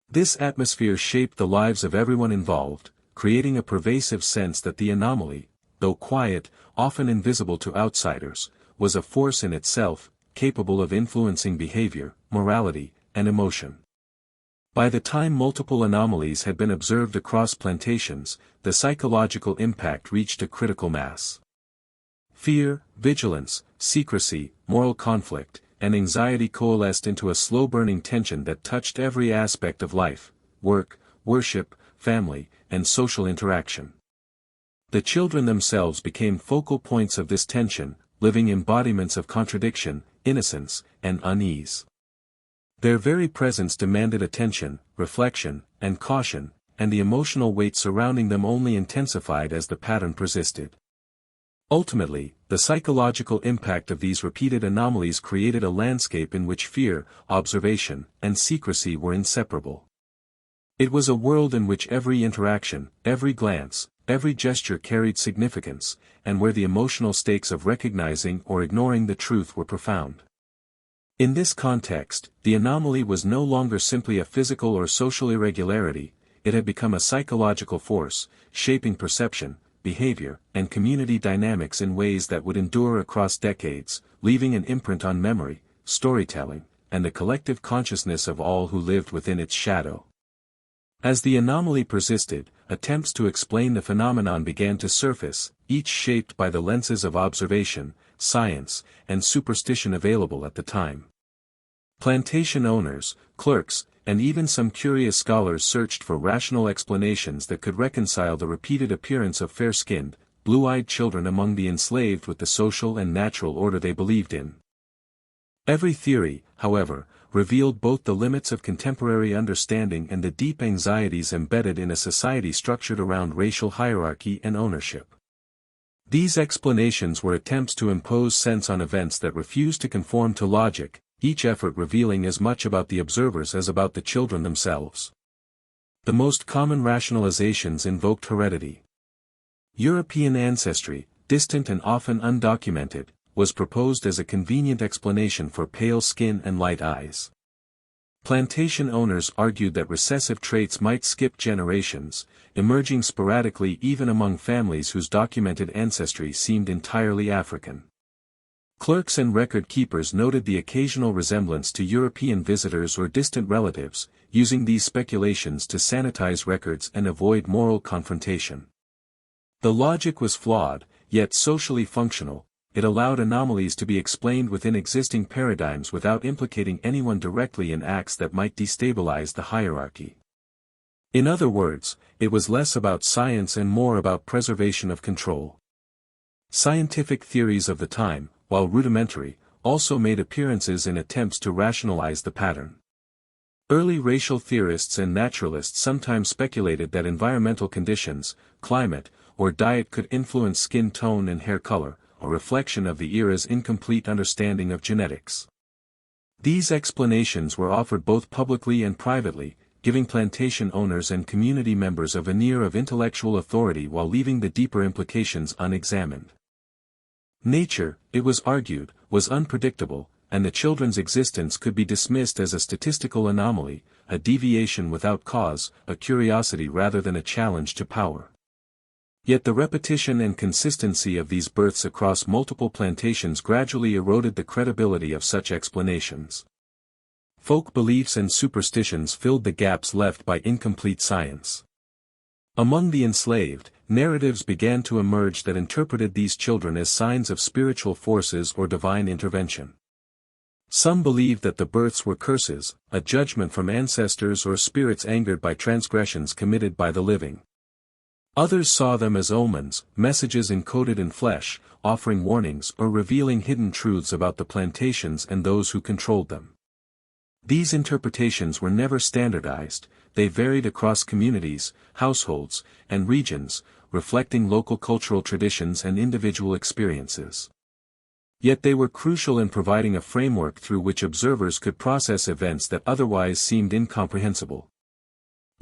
Speaker 1: This atmosphere shaped the lives of everyone involved, creating a pervasive sense that the anomaly, though quiet, often invisible to outsiders, was a force in itself, capable of influencing behavior, morality, and emotion. By the time multiple anomalies had been observed across plantations, the psychological impact reached a critical mass. Fear, vigilance, secrecy, moral conflict, and anxiety coalesced into a slow-burning tension that touched every aspect of life: work, worship, family, and social interaction. The children themselves became focal points of this tension, living embodiments of contradiction, innocence, and unease. Their very presence demanded attention, reflection, and caution, and the emotional weight surrounding them only intensified as the pattern persisted. Ultimately, the psychological impact of these repeated anomalies created a landscape in which fear, observation, and secrecy were inseparable. It was a world in which every interaction, every glance, every gesture carried significance, and where the emotional stakes of recognizing or ignoring the truth were profound. In this context, the anomaly was no longer simply a physical or social irregularity, it had become a psychological force, shaping perception, behavior, and community dynamics in ways that would endure across decades, leaving an imprint on memory, storytelling, and the collective consciousness of all who lived within its shadow. As the anomaly persisted, attempts to explain the phenomenon began to surface, each shaped by the lenses of observation, science, and superstition available at the time. Plantation owners, clerks, and even some curious scholars searched for rational explanations that could reconcile the repeated appearance of fair-skinned, blue-eyed children among the enslaved with the social and natural order they believed in. Every theory, however, revealed both the limits of contemporary understanding and the deep anxieties embedded in a society structured around racial hierarchy and ownership. These explanations were attempts to impose sense on events that refused to conform to logic, each effort revealing as much about the observers as about the children themselves. The most common rationalizations invoked heredity. European ancestry, distant and often undocumented, was proposed as a convenient explanation for pale skin and light eyes. Plantation owners argued that recessive traits might skip generations, emerging sporadically even among families whose documented ancestry seemed entirely African. Clerks and record keepers noted the occasional resemblance to European visitors or distant relatives, using these speculations to sanitize records and avoid moral confrontation. The logic was flawed, yet socially functional. It allowed anomalies to be explained within existing paradigms without implicating anyone directly in acts that might destabilize the hierarchy. In other words, it was less about science and more about preservation of control. Scientific theories of the time, while rudimentary, also made appearances in attempts to rationalize the pattern. Early racial theorists and naturalists sometimes speculated that environmental conditions, climate, or diet could influence skin tone and hair color, a reflection of the era's incomplete understanding of genetics. These explanations were offered both publicly and privately, giving plantation owners and community members a veneer of intellectual authority while leaving the deeper implications unexamined. Nature, it was argued, was unpredictable, and the children's existence could be dismissed as a statistical anomaly, a deviation without cause, a curiosity rather than a challenge to power. Yet the repetition and consistency of these births across multiple plantations gradually eroded the credibility of such explanations. Folk beliefs and superstitions filled the gaps left by incomplete science. Among the enslaved, narratives began to emerge that interpreted these children as signs of spiritual forces or divine intervention. Some believed that the births were curses, a judgment from ancestors or spirits angered by transgressions committed by the living. Others saw them as omens, messages encoded in flesh, offering warnings or revealing hidden truths about the plantations and those who controlled them. These interpretations were never standardized, they varied across communities, households, and regions, reflecting local cultural traditions and individual experiences. Yet they were crucial in providing a framework through which observers could process events that otherwise seemed incomprehensible.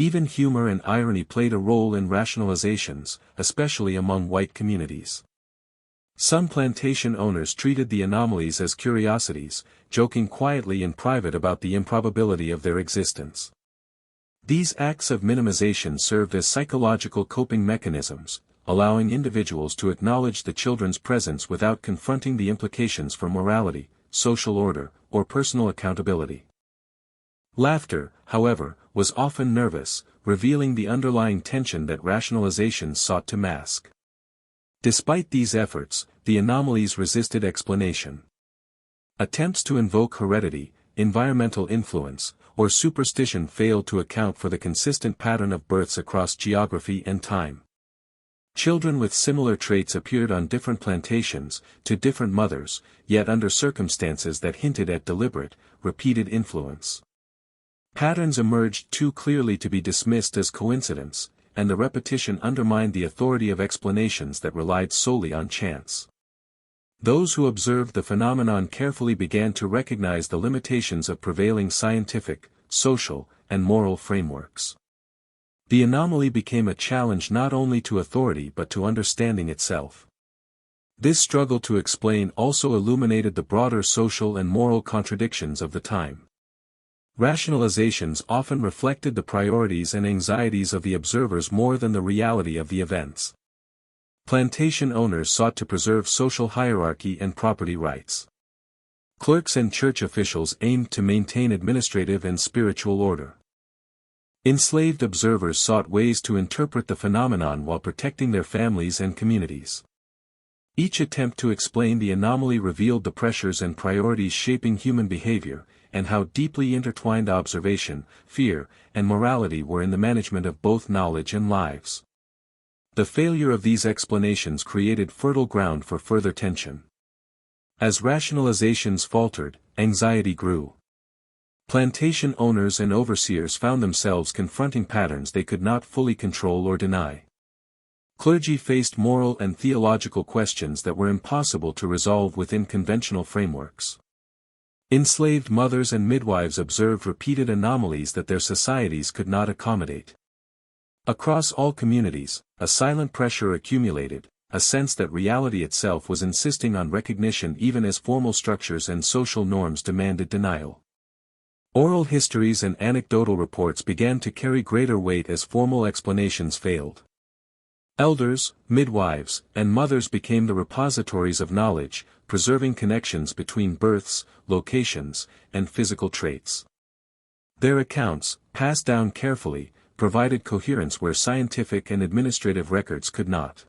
Speaker 1: Even humor and irony played a role in rationalizations, especially among white communities. Some plantation owners treated the anomalies as curiosities, joking quietly in private about the improbability of their existence. These acts of minimization served as psychological coping mechanisms, allowing individuals to acknowledge the children's presence without confronting the implications for morality, social order, or personal accountability. Laughter, however, was often nervous, revealing the underlying tension that rationalizations sought to mask. Despite these efforts, the anomalies resisted explanation. Attempts to invoke heredity, environmental influence, or superstition failed to account for the consistent pattern of births across geography and time. Children with similar traits appeared on different plantations, to different mothers, yet under circumstances that hinted at deliberate, repeated influence. Patterns emerged too clearly to be dismissed as coincidence, and the repetition undermined the authority of explanations that relied solely on chance. Those who observed the phenomenon carefully began to recognize the limitations of prevailing scientific, social, and moral frameworks. The anomaly became a challenge not only to authority but to understanding itself. This struggle to explain also illuminated the broader social and moral contradictions of the time. Rationalizations often reflected the priorities and anxieties of the observers more than the reality of the events. Plantation owners sought to preserve social hierarchy and property rights. Clerks and church officials aimed to maintain administrative and spiritual order. Enslaved observers sought ways to interpret the phenomenon while protecting their families and communities. Each attempt to explain the anomaly revealed the pressures and priorities shaping human behavior, and how deeply intertwined observation, fear, and morality were in the management of both knowledge and lives. The failure of these explanations created fertile ground for further tension. As rationalizations faltered, anxiety grew. Plantation owners and overseers found themselves confronting patterns they could not fully control or deny. Clergy faced moral and theological questions that were impossible to resolve within conventional frameworks. Enslaved mothers and midwives observed repeated anomalies that their societies could not accommodate. Across all communities, a silent pressure accumulated, a sense that reality itself was insisting on recognition even as formal structures and social norms demanded denial. Oral histories and anecdotal reports began to carry greater weight as formal explanations failed. Elders, midwives, and mothers became the repositories of knowledge, preserving connections between births, locations, and physical traits. Their accounts, passed down carefully, provided coherence where scientific and administrative records could not.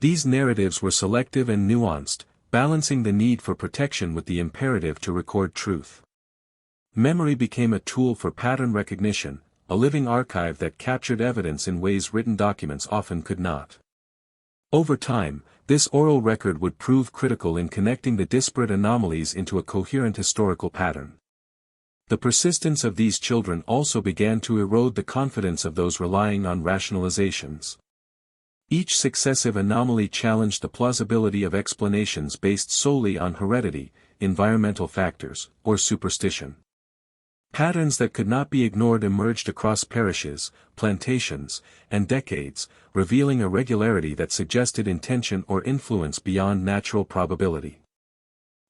Speaker 1: These narratives were selective and nuanced, balancing the need for protection with the imperative to record truth. Memory became a tool for pattern recognition, a living archive that captured evidence in ways written documents often could not. Over time, this oral record would prove critical in connecting the disparate anomalies into a coherent historical pattern. The persistence of these children also began to erode the confidence of those relying on rationalizations. Each successive anomaly challenged the plausibility of explanations based solely on heredity, environmental factors, or superstition. Patterns that could not be ignored emerged across parishes, plantations, and decades, revealing a regularity that suggested intention or influence beyond natural probability.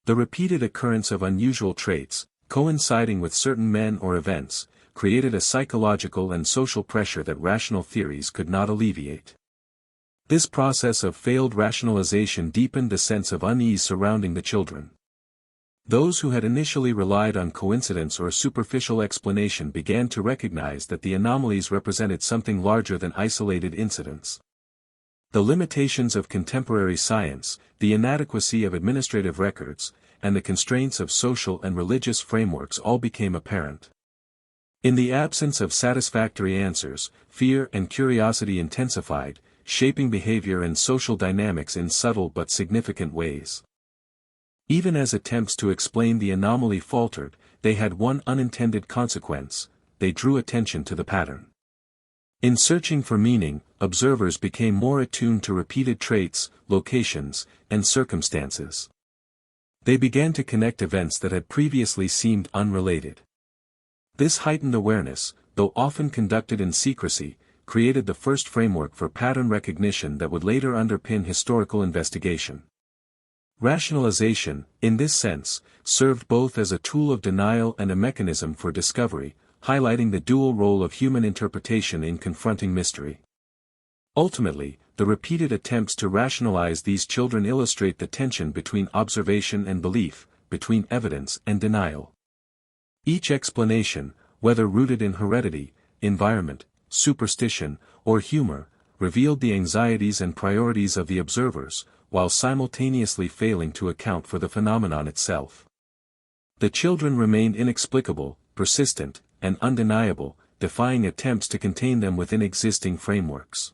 Speaker 1: The repeated occurrence of unusual traits, coinciding with certain men or events, created a psychological and social pressure that rational theories could not alleviate. This process of failed rationalization deepened the sense of unease surrounding the children. Those who had initially relied on coincidence or superficial explanation began to recognize that the anomalies represented something larger than isolated incidents. The limitations of contemporary science, the inadequacy of administrative records, and the constraints of social and religious frameworks all became apparent. In the absence of satisfactory answers, fear and curiosity intensified, shaping behavior and social dynamics in subtle but significant ways. Even as attempts to explain the anomaly faltered, they had one unintended consequence: they drew attention to the pattern. In searching for meaning, observers became more attuned to repeated traits, locations, and circumstances. They began to connect events that had previously seemed unrelated. This heightened awareness, though often conducted in secrecy, created the first framework for pattern recognition that would later underpin historical investigation. Rationalization, in this sense, served both as a tool of denial and a mechanism for discovery, highlighting the dual role of human interpretation in confronting mystery. Ultimately, the repeated attempts to rationalize these children illustrate the tension between observation and belief, between evidence and denial. Each explanation, whether rooted in heredity, environment, superstition, or humor, revealed the anxieties and priorities of the observers, while simultaneously failing to account for the phenomenon itself. The children remained inexplicable, persistent, and undeniable, defying attempts to contain them within existing frameworks.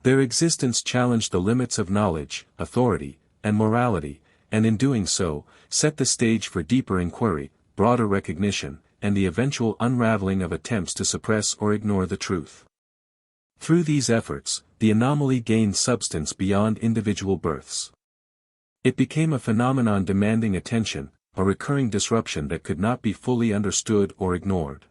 Speaker 1: Their existence challenged the limits of knowledge, authority, and morality, and in doing so, set the stage for deeper inquiry, broader recognition, and the eventual unraveling of attempts to suppress or ignore the truth. Through these efforts, the anomaly gained substance beyond individual births. It became a phenomenon demanding attention, a recurring disruption that could not be fully understood or ignored.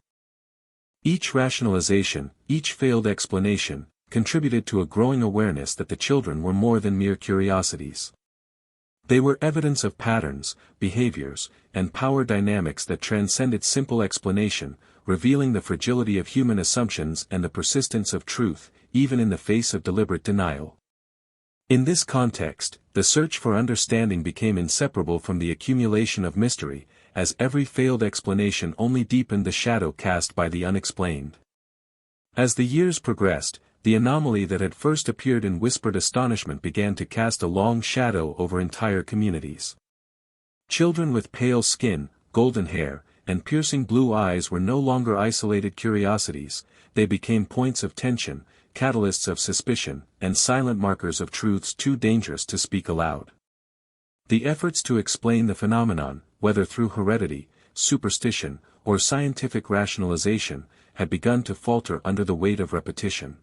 Speaker 1: Each rationalization, each failed explanation, contributed to a growing awareness that the children were more than mere curiosities. They were evidence of patterns, behaviors, and power dynamics that transcended simple explanation, revealing the fragility of human assumptions and the persistence of truth, even in the face of deliberate denial. In this context, the search for understanding became inseparable from the accumulation of mystery, as every failed explanation only deepened the shadow cast by the unexplained. As the years progressed, the anomaly that had first appeared in whispered astonishment began to cast a long shadow over entire communities. Children with pale skin, golden hair, and piercing blue eyes were no longer isolated curiosities, they became points of tension, catalysts of suspicion, and silent markers of truths too dangerous to speak aloud. The efforts to explain the phenomenon, whether through heredity, superstition, or scientific rationalization, had begun to falter under the weight of repetition.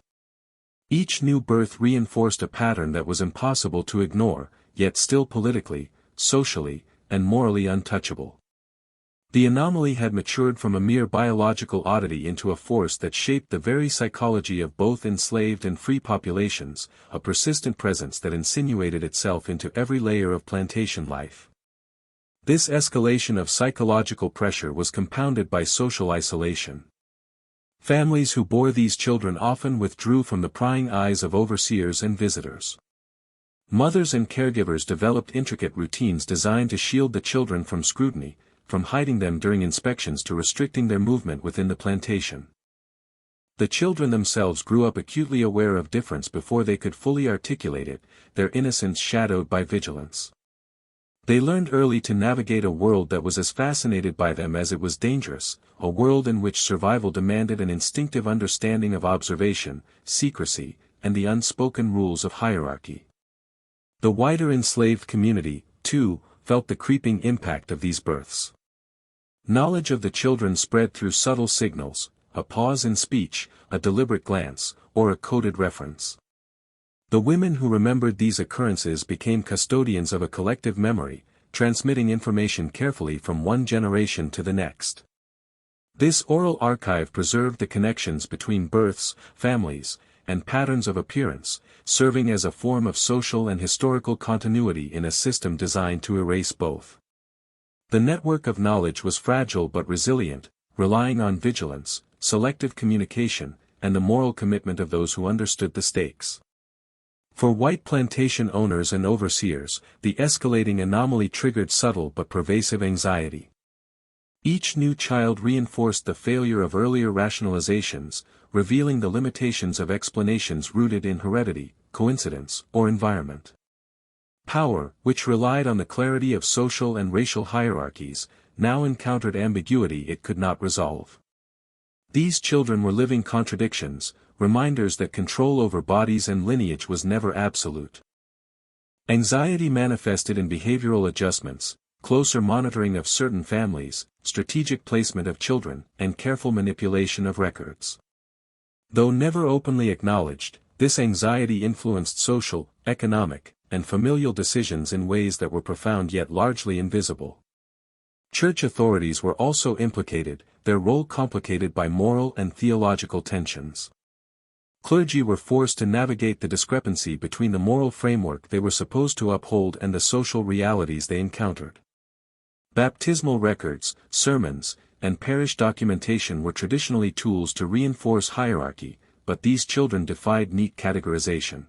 Speaker 1: Each new birth reinforced a pattern that was impossible to ignore, yet still politically, socially, and morally untouchable. The anomaly had matured from a mere biological oddity into a force that shaped the very psychology of both enslaved and free populations, a persistent presence that insinuated itself into every layer of plantation life. This escalation of psychological pressure was compounded by social isolation. Families who bore these children often withdrew from the prying eyes of overseers and visitors. Mothers and caregivers developed intricate routines designed to shield the children from scrutiny, from hiding them during inspections to restricting their movement within the plantation. The children themselves grew up acutely aware of difference before they could fully articulate it, their innocence shadowed by vigilance. They learned early to navigate a world that was as fascinated by them as it was dangerous, a world in which survival demanded an instinctive understanding of observation, secrecy, and the unspoken rules of hierarchy. The wider enslaved community, too, felt the creeping impact of these births. Knowledge of the children spread through subtle signals, a pause in speech, a deliberate glance, or a coded reference. The women who remembered these occurrences became custodians of a collective memory, transmitting information carefully from one generation to the next. This oral archive preserved the connections between births, families, and patterns of appearance, serving as a form of social and historical continuity in a system designed to erase both. The network of knowledge was fragile but resilient, relying on vigilance, selective communication, and the moral commitment of those who understood the stakes. For white plantation owners and overseers, the escalating anomaly triggered subtle but pervasive anxiety. Each new child reinforced the failure of earlier rationalizations, revealing the limitations of explanations rooted in heredity, coincidence, or environment. Power, which relied on the clarity of social and racial hierarchies, now encountered ambiguity it could not resolve. These children were living contradictions, reminders that control over bodies and lineage was never absolute. Anxiety manifested in behavioral adjustments, closer monitoring of certain families, strategic placement of children, and careful manipulation of records. Though never openly acknowledged, this anxiety influenced social, economic, and familial decisions in ways that were profound yet largely invisible. Church authorities were also implicated, their role complicated by moral and theological tensions. Clergy were forced to navigate the discrepancy between the moral framework they were supposed to uphold and the social realities they encountered. Baptismal records, sermons, and parish documentation were traditionally tools to reinforce hierarchy, but these children defied neat categorization.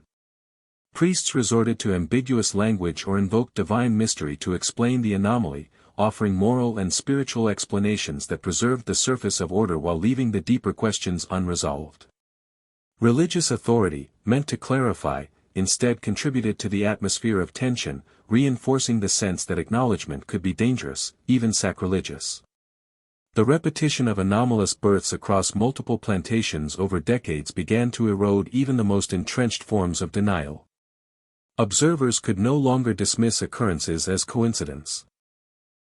Speaker 1: Priests resorted to ambiguous language or invoked divine mystery to explain the anomaly, offering moral and spiritual explanations that preserved the surface of order while leaving the deeper questions unresolved. Religious authority, meant to clarify, instead contributed to the atmosphere of tension, reinforcing the sense that acknowledgement could be dangerous, even sacrilegious. The repetition of anomalous births across multiple plantations over decades began to erode even the most entrenched forms of denial. Observers could no longer dismiss occurrences as coincidence.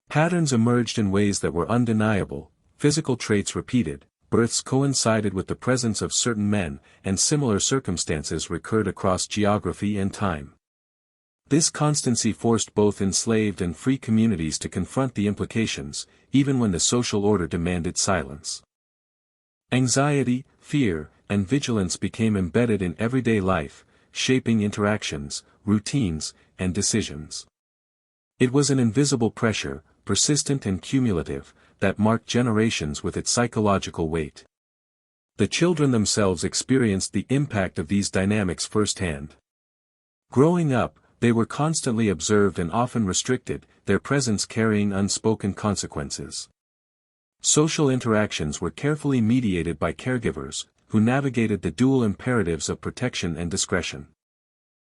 Speaker 1: Patterns emerged in ways that were undeniable, physical traits repeated, births coincided with the presence of certain men, and similar circumstances recurred across geography and time. This constancy forced both enslaved and free communities to confront the implications, even when the social order demanded silence. Anxiety, fear, and vigilance became embedded in everyday life, shaping interactions, routines, and decisions. It was an invisible pressure, persistent and cumulative, that marked generations with its psychological weight. The children themselves experienced the impact of these dynamics firsthand. Growing up, they were constantly observed and often restricted, their presence carrying unspoken consequences. Social interactions were carefully mediated by caregivers, who navigated the dual imperatives of protection and discretion.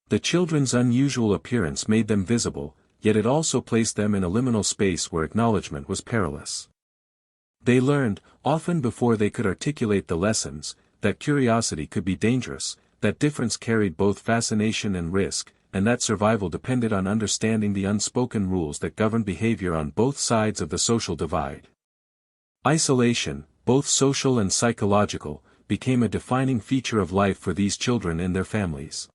Speaker 1: The children's unusual appearance made them visible, yet it also placed them in a liminal space where acknowledgement was perilous. They learned, often before they could articulate the lessons, that curiosity could be dangerous, that difference carried both fascination and risk, and that survival depended on understanding the unspoken rules that governed behavior on both sides of the social divide. Isolation, both social and psychological, became a defining feature of life for these children and their families.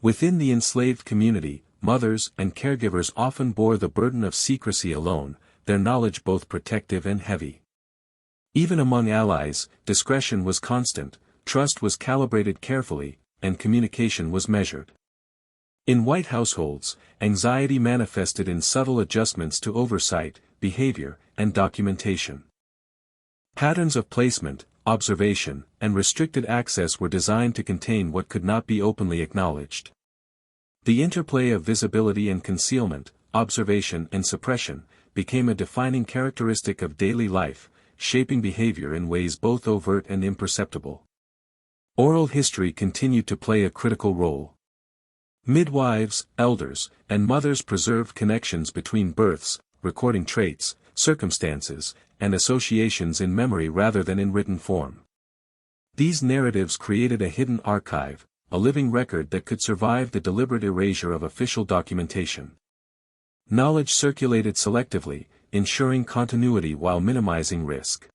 Speaker 1: Within the enslaved community, mothers and caregivers often bore the burden of secrecy alone, their knowledge both protective and heavy. Even among allies, discretion was constant, trust was calibrated carefully, and communication was measured. In white households, anxiety manifested in subtle adjustments to oversight, behavior, and documentation. Patterns of placement, observation, and restricted access were designed to contain what could not be openly acknowledged. The interplay of visibility and concealment, observation and suppression, became a defining characteristic of daily life, shaping behavior in ways both overt and imperceptible. Oral history continued to play a critical role. Midwives, elders, and mothers preserved connections between births, recording traits, circumstances, and associations in memory rather than in written form. These narratives created a hidden archive, a living record that could survive the deliberate erasure of official documentation. Knowledge circulated selectively, ensuring continuity while minimizing risk.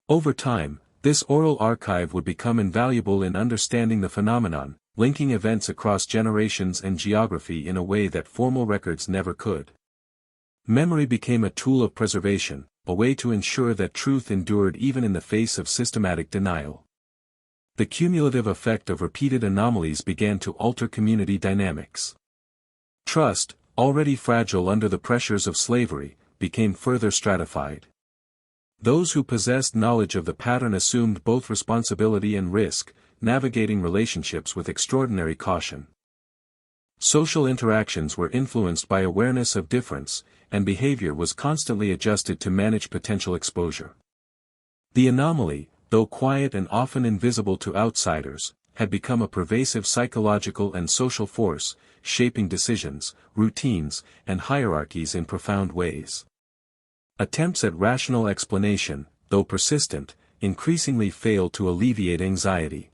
Speaker 1: Over time, this oral archive would become invaluable in understanding the phenomenon, linking events across generations and geography in a way that formal records never could. Memory became a tool of preservation, a way to ensure that truth endured even in the face of systematic denial. The cumulative effect of repeated anomalies began to alter community dynamics. Trust, already fragile under the pressures of slavery, became further stratified. Those who possessed knowledge of the pattern assumed both responsibility and risk, navigating relationships with extraordinary caution. Social interactions were influenced by awareness of difference, and behavior was constantly adjusted to manage potential exposure. The anomaly, though quiet and often invisible to outsiders, had become a pervasive psychological and social force, shaping decisions, routines, and hierarchies in profound ways. Attempts at rational explanation, though persistent, increasingly failed to alleviate anxiety.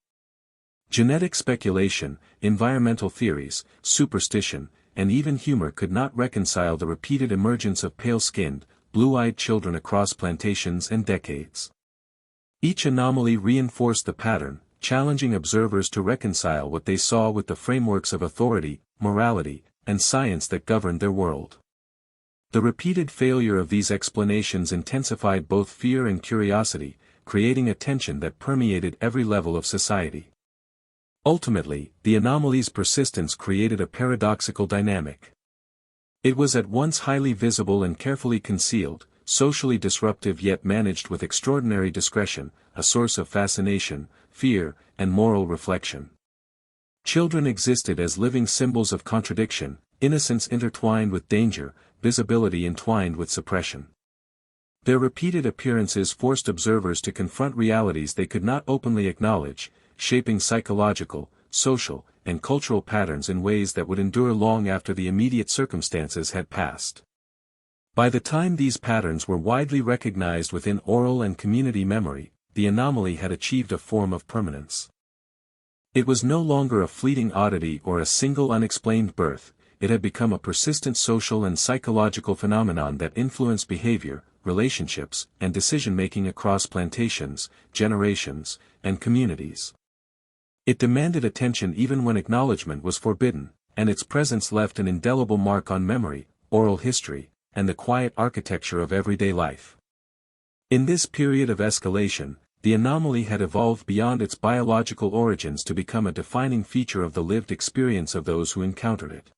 Speaker 1: Genetic speculation, environmental theories, superstition, and even humor could not reconcile the repeated emergence of pale-skinned, blue-eyed children across plantations and decades. Each anomaly reinforced the pattern, challenging observers to reconcile what they saw with the frameworks of authority, morality, and science that governed their world. The repeated failure of these explanations intensified both fear and curiosity, creating a tension that permeated every level of society. Ultimately, the anomaly's persistence created a paradoxical dynamic. It was at once highly visible and carefully concealed, socially disruptive yet managed with extraordinary discretion, a source of fascination, fear, and moral reflection. Children existed as living symbols of contradiction, innocence intertwined with danger, visibility entwined with suppression. Their repeated appearances forced observers to confront realities they could not openly acknowledge, shaping psychological, social, and cultural patterns in ways that would endure long after the immediate circumstances had passed. By the time these patterns were widely recognized within oral and community memory, the anomaly had achieved a form of permanence. It was no longer a fleeting oddity or a single unexplained birth, it had become a persistent social and psychological phenomenon that influenced behavior, relationships, and decision-making across plantations, generations, and communities. It demanded attention even when acknowledgement was forbidden, and its presence left an indelible mark on memory, oral history, and the quiet architecture of everyday life. In this period of escalation, the anomaly had evolved beyond its biological origins to become a defining feature of the lived experience of those who encountered it.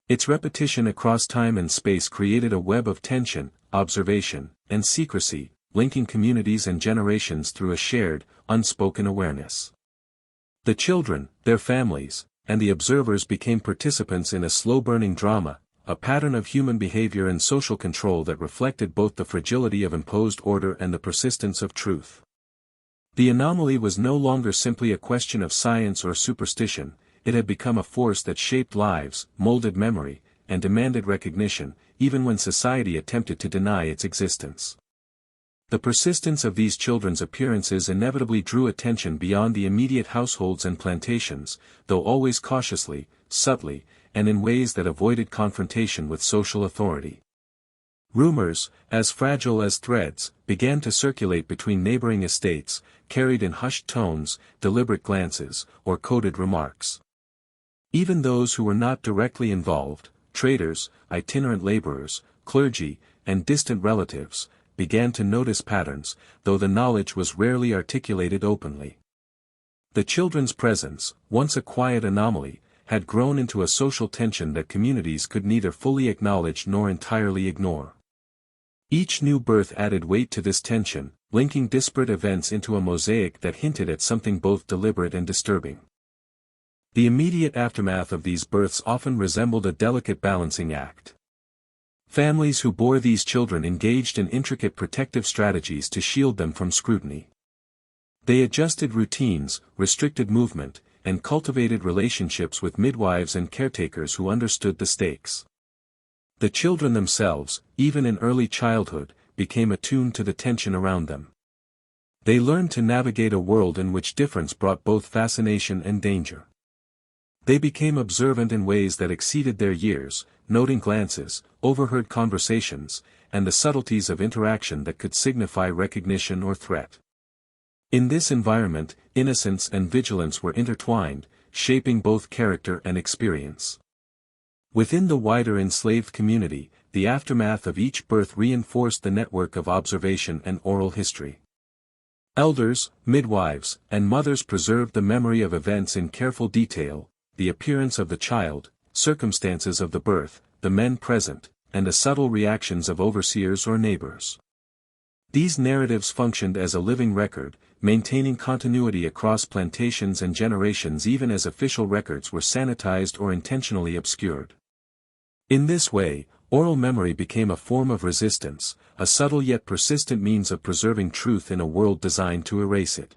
Speaker 1: Its repetition across time and space created a web of tension, observation, and secrecy, linking communities and generations through a shared, unspoken awareness. The children, their families, and the observers became participants in a slow-burning drama, a pattern of human behavior and social control that reflected both the fragility of imposed order and the persistence of truth. The anomaly was no longer simply a question of science or superstition, it had become a force that shaped lives, molded memory, and demanded recognition, even when society attempted to deny its existence. The persistence of these children's appearances inevitably drew attention beyond the immediate households and plantations, though always cautiously, subtly, and in ways that avoided confrontation with social authority. Rumors, as fragile as threads, began to circulate between neighboring estates, carried in hushed tones, deliberate glances, or coded remarks. Even those who were not directly involved, traders, itinerant laborers, clergy, and distant relatives, began to notice patterns, though the knowledge was rarely articulated openly. The children's presence, once a quiet anomaly, had grown into a social tension that communities could neither fully acknowledge nor entirely ignore. Each new birth added weight to this tension, linking disparate events into a mosaic that hinted at something both deliberate and disturbing. The immediate aftermath of these births often resembled a delicate balancing act. Families who bore these children engaged in intricate protective strategies to shield them from scrutiny. They adjusted routines, restricted movement, and cultivated relationships with midwives and caretakers who understood the stakes. The children themselves, even in early childhood, became attuned to the tension around them. They learned to navigate a world in which difference brought both fascination and danger. They became observant in ways that exceeded their years, noting glances, overheard conversations, and the subtleties of interaction that could signify recognition or threat. In this environment, innocence and vigilance were intertwined, shaping both character and experience. Within the wider enslaved community, the aftermath of each birth reinforced the network of observation and oral history. Elders, midwives, and mothers preserved the memory of events in careful detail, the appearance of the child, circumstances of the birth, the men present, and the subtle reactions of overseers or neighbors. These narratives functioned as a living record, maintaining continuity across plantations and generations even as official records were sanitized or intentionally obscured. In this way, oral memory became a form of resistance, a subtle yet persistent means of preserving truth in a world designed to erase it.